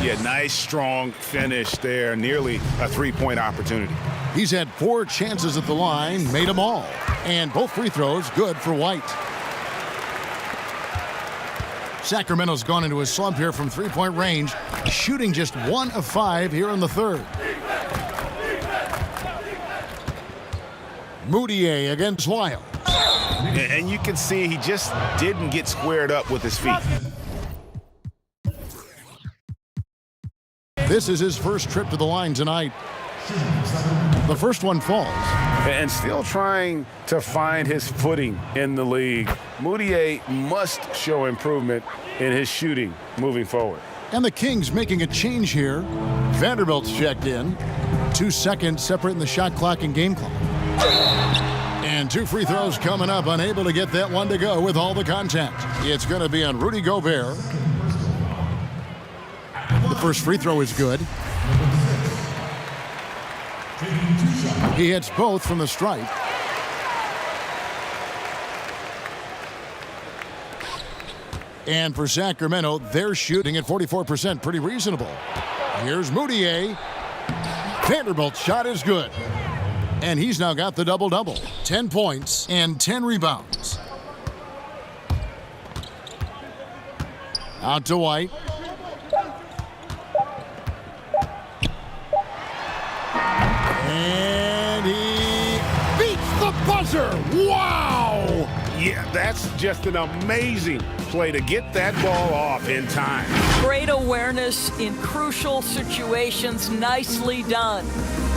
Yeah, nice, strong finish there. Nearly a 3-point opportunity. He's had 4 chances at the line, made them all. And both free throws good for White. Sacramento's gone into a slump here from three-point range, shooting just 1 of 5 here in the 3rd. Mudiay against Lyles. And you can see he just didn't get squared up with his feet. This is his first trip to the line tonight. The first one falls. And still trying to find his footing in the league. Mudiay must show improvement in his shooting moving forward. And the Kings making a change here. Vanderbilt's checked in. 2 seconds separating the shot clock and game clock. And 2 free throws coming up, unable to get that one to go with all the contact. It's going to be on Rudy Gobert. The first free throw is good. He hits both from the stripe. And for Sacramento, they're shooting at 44%. Pretty reasonable. Here's Moutier. Vanderbilt's shot is good. And he's now got the double-double. 10 points and 10 rebounds. Out to White. And he beats the buzzer. Wow! Yeah, that's just an amazing play to get that ball off in time. Great awareness in crucial situations. Nicely done.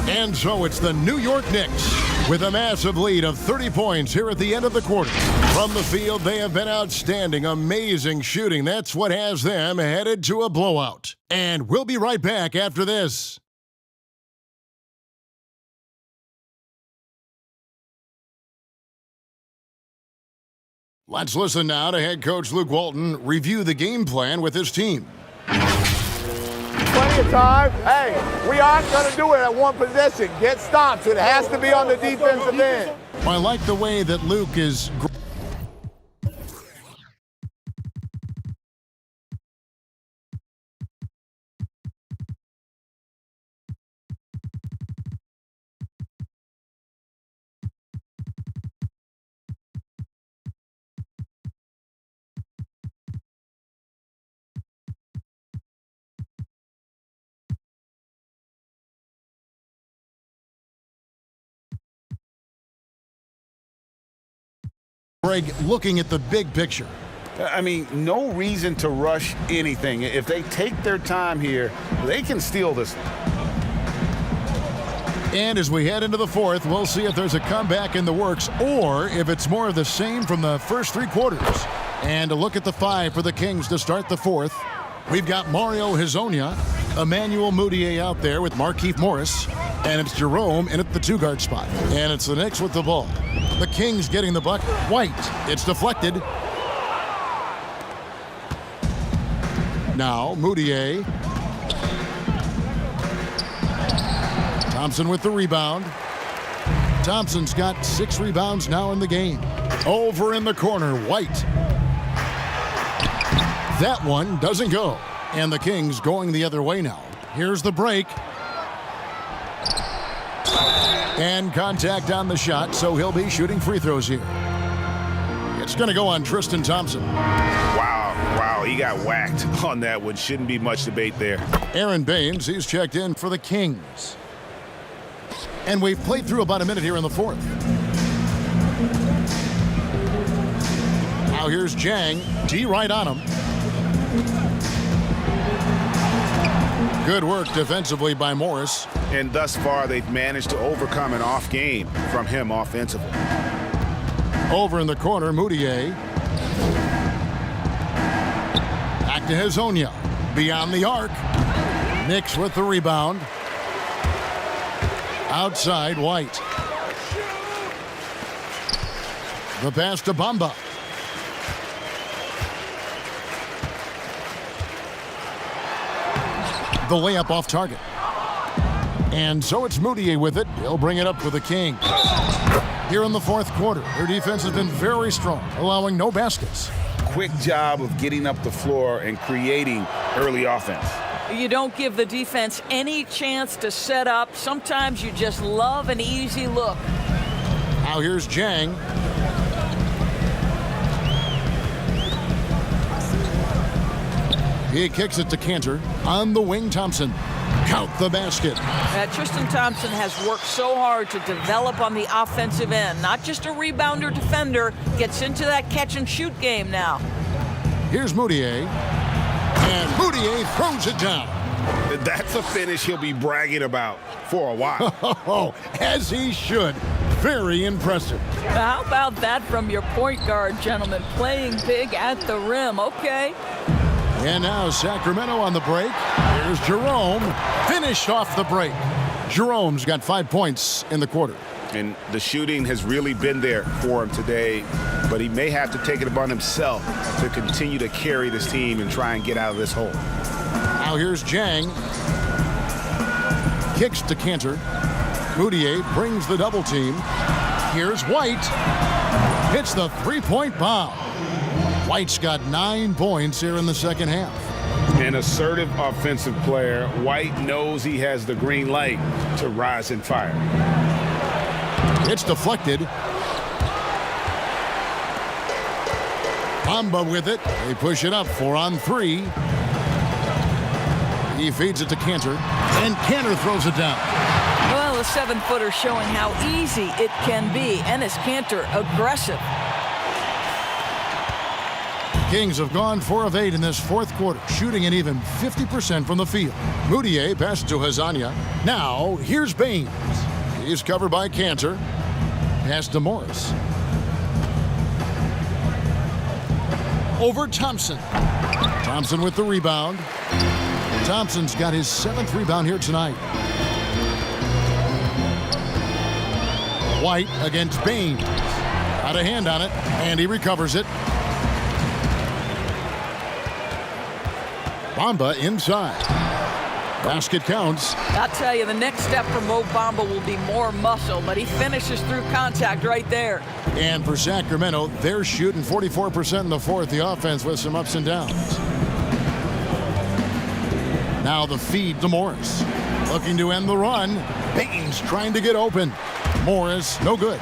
And so it's the New York Knicks with a massive lead of 30 points here at the end of the quarter. From the field, they have been outstanding. Amazing shooting. That's what has them headed to a blowout. And we'll be right back after this. Let's listen now to head coach Luke Walton review the game plan with his team. Plenty of time. Hey, we aren't going to do it at one possession. Get stops. It has to be on the defensive end. I like the way that Luke is. Greg, looking at the big picture. I mean, no reason to rush anything. If they take their time here, they can steal this. And as we head into the fourth, we'll see if there's a comeback in the works or if it's more of the same from the first 3 quarters. And a look at the 5 for the Kings to start the fourth. We've got Mario Hezonja, Emmanuel Moutier out there with Markieff Morris, and it's Jerome in at the 2-guard spot. And it's the Knicks with the ball. The Kings getting the bucket. White. It's deflected. Now Moutier. Thompson with the rebound. Thompson's got 6 rebounds now in the game. Over in the corner, White. That one doesn't go. And the Kings going the other way now. Here's the break. And contact on the shot, so he'll be shooting free throws here. It's going to go on Tristan Thompson. Wow, he got whacked on that one. Shouldn't be much debate there. Aaron Baines, he's checked in for the Kings. And we've played through about a minute here in the fourth. Now here's Jang. D right on him. Good work defensively by Morris. And thus far, they've managed to overcome an off game from him offensively. Over in the corner, Moutier. Back to Hezonja. Beyond the arc. Knicks with the rebound. Outside, White. The pass to Bamba. The layup off target. And so it's Moutier with it. He'll bring it up for the Kings. Here in the fourth quarter, their defense has been very strong, allowing no baskets. Quick job of getting up the floor and creating early offense. You don't give the defense any chance to set up. Sometimes you just love an easy look. Now here's Jang. He kicks it to Cantor. On the wing, Thompson. Count the basket. Tristan Thompson has worked so hard to develop on the offensive end. Not just a rebounder defender. Gets into that catch-and-shoot game now. Here's Moutier. And Moutier throws it down. That's a finish he'll be bragging about for a while. As he should. Very impressive. How about that from your point guard, gentlemen? Playing big at the rim. Okay. And now Sacramento on the break. Here's Jerome. Finished off the break. Jerome's got 5 points in the quarter. And the shooting has really been there for him today, but he may have to take it upon himself to continue to carry this team and try and get out of this hole. Now here's Jang. Kicks to Cantor. Moutier brings the double team. Here's White. Hits the three-point bomb. White's got 9 points here in the second half. An assertive offensive player. White knows he has the green light to rise and fire. It's deflected. Bamba with it. They push it up 4 on 3. He feeds it to Cantor, and Cantor throws it down. Well, the 7-footer showing how easy it can be. And is Cantor aggressive? Kings have gone 4 of 8 in this fourth quarter, shooting an even 50% from the field. Moutier passes to Hazania. Now, here's Baines. He's covered by Cantor. Pass to Morris. Over Thompson. Thompson with the rebound. Thompson's got his 7th rebound here tonight. White against Baines. Got a hand on it, and he recovers it. Bamba inside. Basket counts. I'll tell you, the next step for Mo Bamba will be more muscle, but he finishes through contact right there. And for Sacramento, they're shooting 44% in the fourth. The offense with some ups and downs. Now the feed to Morris. Looking to end the run. Baines trying to get open. Morris, no good.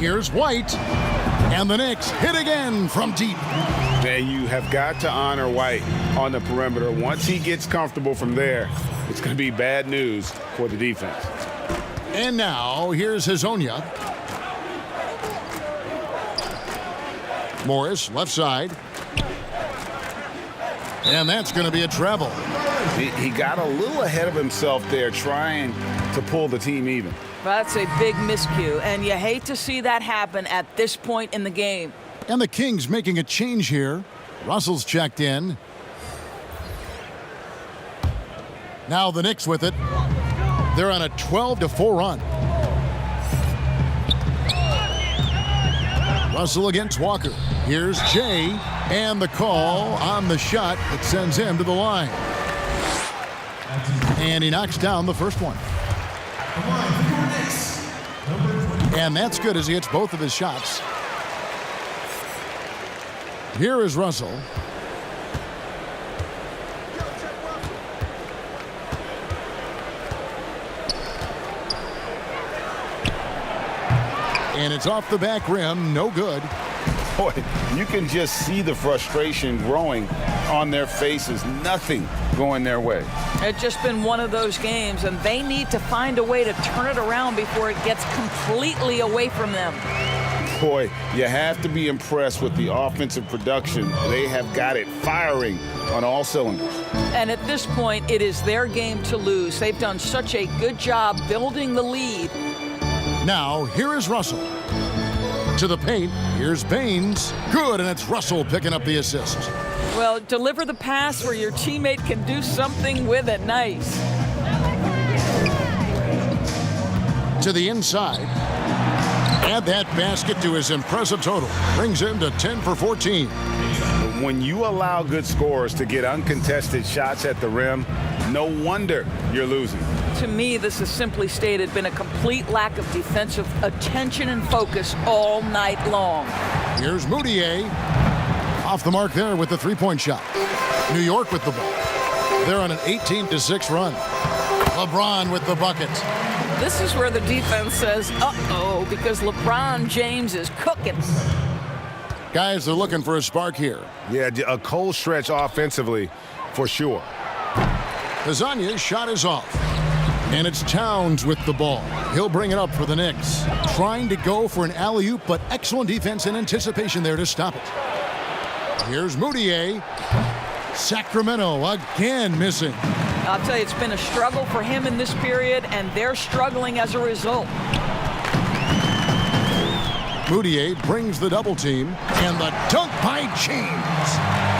Here's White. And the Knicks hit again from deep. And you have got to honor White on the perimeter. Once he gets comfortable from there, it's going to be bad news for the defense. And now, here's Hazonia. Morris, left side. And that's going to be a travel. He got a little ahead of himself there, trying to pull the team even. That's a big miscue, and you hate to see that happen at this point in the game. And the Kings making a change here. Russell's checked in. Now the Knicks with it. They're on a 12-4 run. Russell against Walker. Here's Jay, and the call on the shot that sends him to the line. And he knocks down the first one. And that's good as he hits both of his shots. Here is Russell. And it's off the back rim, no good. Boy, you can just see the frustration growing on their faces. Nothing going their way. It's just been one of those games, and they need to find a way to turn it around before it gets completely away from them. Boy, you have to be impressed with the offensive production. They have got it firing on all cylinders. And at this point, it is their game to lose. They've done such a good job building the lead. Now, here is Russell. To the paint, here's Baines. Good, and it's Russell picking up the assist. Well, deliver the pass where your teammate can do something with it. Nice. To the inside. Add that basket to his impressive total. Brings him to 10 for 14. When you allow good scorers to get uncontested shots at the rim, no wonder you're losing. To me, this is simply stated been a complete lack of defensive attention and focus all night long. Here's Moutier. Off the mark there with the three-point shot. New York with the ball. They're on an 18-6 run. LeBron with the bucket. This is where the defense says, uh-oh, because LeBron James is cooking. Guys are looking for a spark here. Yeah, a cold stretch offensively for sure. Hazania's shot is off. And it's Towns with the ball. He'll bring it up for the Knicks. Trying to go for an alley-oop, but excellent defense and anticipation there to stop it. Here's Moutier. Sacramento again missing. I'll tell you, it's been a struggle for him in this period, and they're struggling as a result. Moutier brings the double team, and the dunk by James.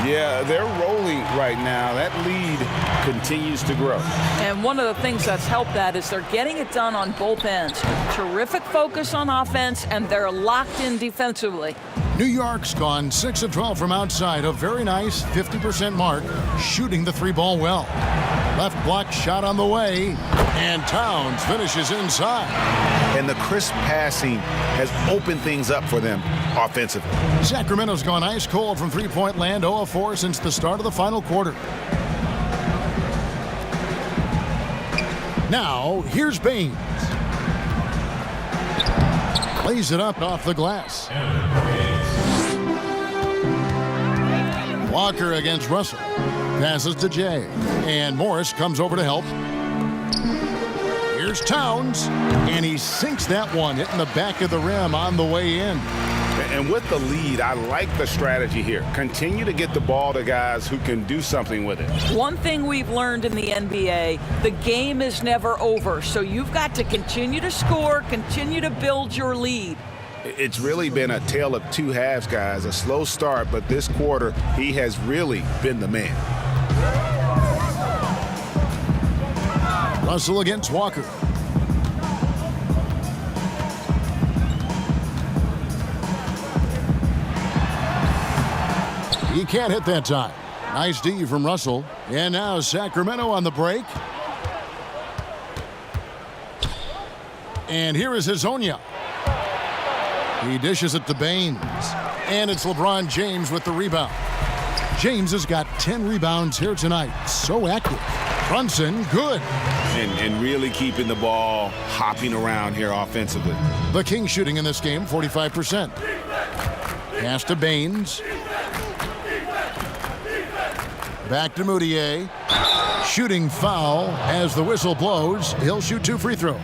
Yeah, they're rolling right now. That lead continues to grow. And one of the things that's helped that is they're getting it done on both ends. Terrific focus on offense, and they're locked in defensively. New York's gone 6 of 12 from outside, a very nice 50% mark, shooting the three ball well. Left block shot on the way, and Towns finishes inside. And the crisp passing has opened things up for them offensively. Sacramento's gone ice cold from three-point land, 0 of 4 since the start of the final quarter. Now, here's Baines. Lays it up off the glass. Walker against Russell. Passes to Jay. And Morris comes over to help. Here's Towns. And he sinks that one, hitting the back of the rim on the way in. And with the lead, I like the strategy here. Continue to get the ball to guys who can do something with it. One thing we've learned in the NBA, the game is never over. So you've got to continue to score, continue to build your lead. It's really been a tale of two halves, guys. A slow start, but this quarter, he has really been the man. Russell against Walker. He can't hit that time. Nice D from Russell. And now Sacramento on the break. And here is Hezonja. He dishes it to Baines. And it's LeBron James with the rebound. James has got 10 rebounds here tonight. So active. Brunson, good. And really keeping the ball hopping around here offensively. The Kings shooting in this game, 45%. Pass to Baines. Back to Moutier. Shooting foul as the whistle blows. He'll shoot 2 free throws.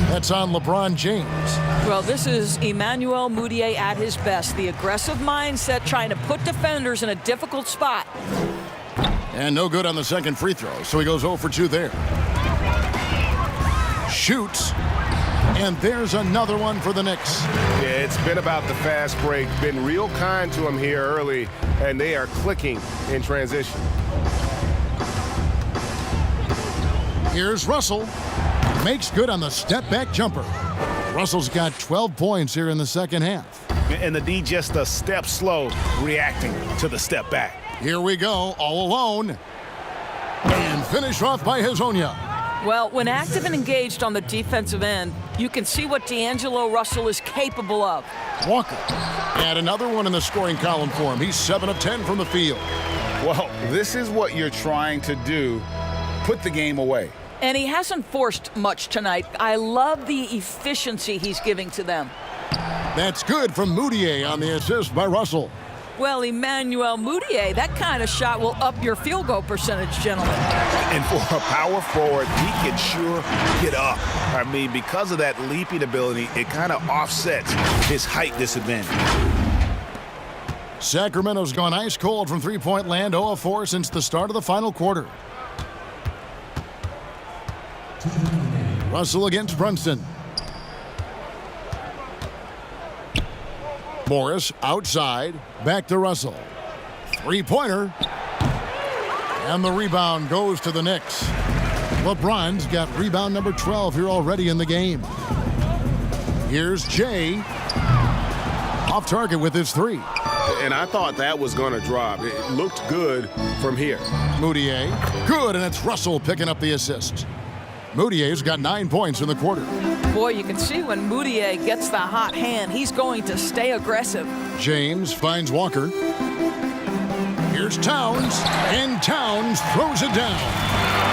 That's on LeBron James. Well, this is Emmanuel Mudiay at his best. The aggressive mindset, trying to put defenders in a difficult spot. And no good on the second free throw, so he goes 0 for 2 there. Shoots. And there's another one for the Knicks. Yeah, it's been about the fast break. Been real kind to him here early, and they are clicking in transition. Here's Russell. Makes good on the step-back jumper. Russell's got 12 points here in the second half. And the D just a step slow, reacting to the step back. Here we go, all alone. And finished off by Hezonja. Well, when active and engaged on the defensive end, you can see what D'Angelo Russell is capable of. Walker. And another one in the scoring column for him. He's 7 of 10 from the field. Well, this is what you're trying to do. Put the game away. And he hasn't forced much tonight. I love the efficiency he's giving to them. That's good from Moutier on the assist by Russell. Well, Emmanuel Mudiay, that kind of shot will up your field goal percentage, gentlemen. And for a power forward, he can sure get up. I mean, because of that leaping ability, it kind of offsets his height disadvantage. Sacramento's gone ice cold from three-point land, 0 of 4 since the start of the final quarter. Russell against Brunson. Morris outside, back to Russell. Three-pointer. And the rebound goes to the Knicks. LeBron's got rebound number 12 here already in the game. Here's Jay. Off target with his 3. And I thought that was going to drop. It looked good from here. Moutier, good, and it's Russell picking up the assist. Moutier's got 9 points in the quarter. Boy, you can see when Moutier gets the hot hand, he's going to stay aggressive. James finds Walker. Here's Towns, and Towns throws it down.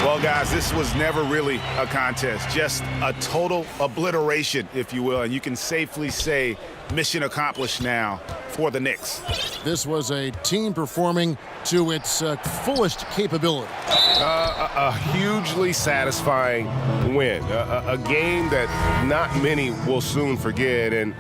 Well, guys, this was never really a contest, just a total obliteration, if you will, and you can safely say mission accomplished now for the Knicks. This was a team performing to its fullest capability. A hugely satisfying win, a game that not many will soon forget, and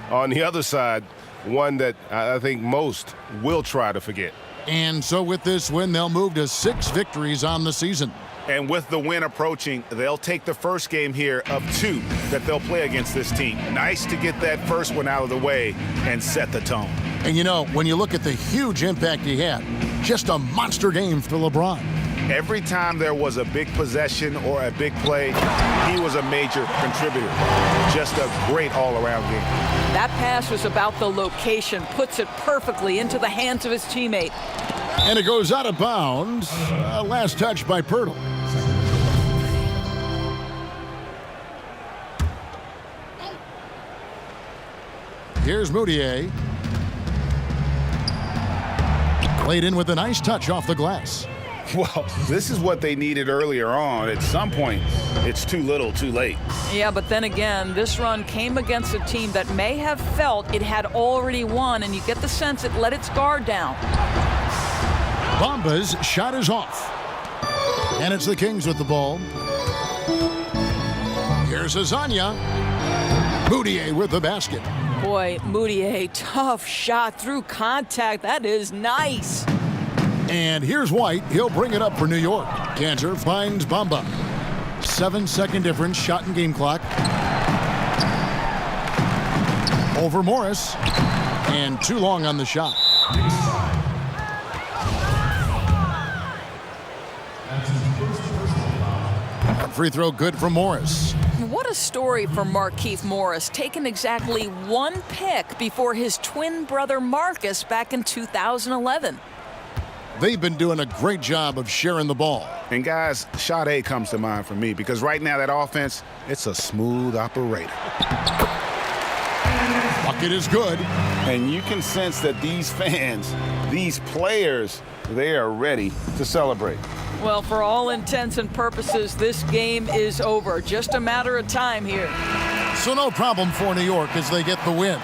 on the other side, one that I think most will try to forget. And so with this win, they'll move to 6 victories on the season. And with the win approaching, they'll take the first game here of 2 that they'll play against this team. Nice to get that first one out of the way and set the tone. And you know, when you look at the huge impact he had, just a monster game for LeBron. Every time there was a big possession or a big play, he was a major contributor. Just a great all-around game. That pass was about the location, puts it perfectly into the hands of his teammate. And it goes out of bounds. Last touch by Pirtle. Here's Moutier. Played in with a nice touch off the glass. Well, this is what they needed earlier on. At some point, it's too little, too late. Yeah, but then again, this run came against a team that may have felt it had already won, and you get the sense it let its guard down. Bamba's shot is off. And it's the Kings with the ball. Here's Azania. Moutier with the basket. Boy, Moutier, tough shot through contact. That is nice. And here's White. He'll bring it up for New York. Cantor finds Bamba. 7-second difference, shot and game clock. Over Morris. And too long on the shot. Free throw good for Morris. What a story for Markieff Morris, taking exactly 1 pick before his twin brother Marcus back in 2011. They've been doing a great job of sharing the ball. And guys, shot A comes to mind for me because right now that offense, it's a smooth operator. Bucket is good. And you can sense that these fans, these players, they are ready to celebrate. Well, for all intents and purposes, this game is over. Just a matter of time here. So no problem for New York as they get the win.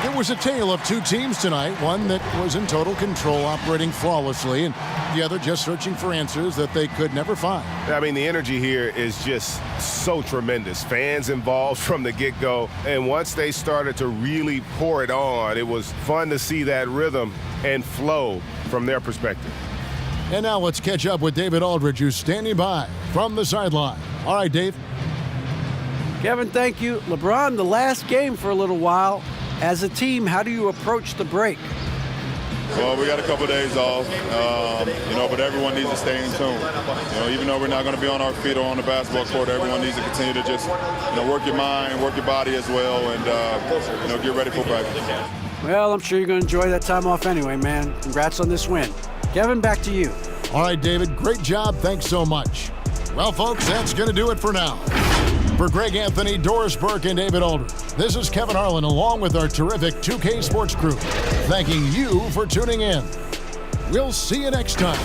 It was a tale of 2 teams tonight, one that was in total control, operating flawlessly, and the other just searching for answers that they could never find. I mean, the energy here is just so tremendous. Fans involved from the get-go, and once they started to really pour it on, it was fun to see that rhythm and flow from their perspective. And now let's catch up with David Aldridge, who's standing by from the sideline. All right, Dave. Kevin, thank you. LeBron, the last game for a little while. As a team, how do you approach the break? Well, we got a couple days off, but everyone needs to stay in tune. Even though we're not going to be on our feet or on the basketball court, everyone needs to continue to just, work your mind, work your body as well, and, get ready for practice. Well, I'm sure you're going to enjoy that time off anyway, man. Congrats on this win. Kevin, back to you. All right, David, great job. Thanks so much. Well, folks, that's going to do it for now. For Greg Anthony, Doris Burke, and David Aldridge, this is Kevin Harlan along with our terrific 2K Sports crew, thanking you for tuning in. We'll see you next time.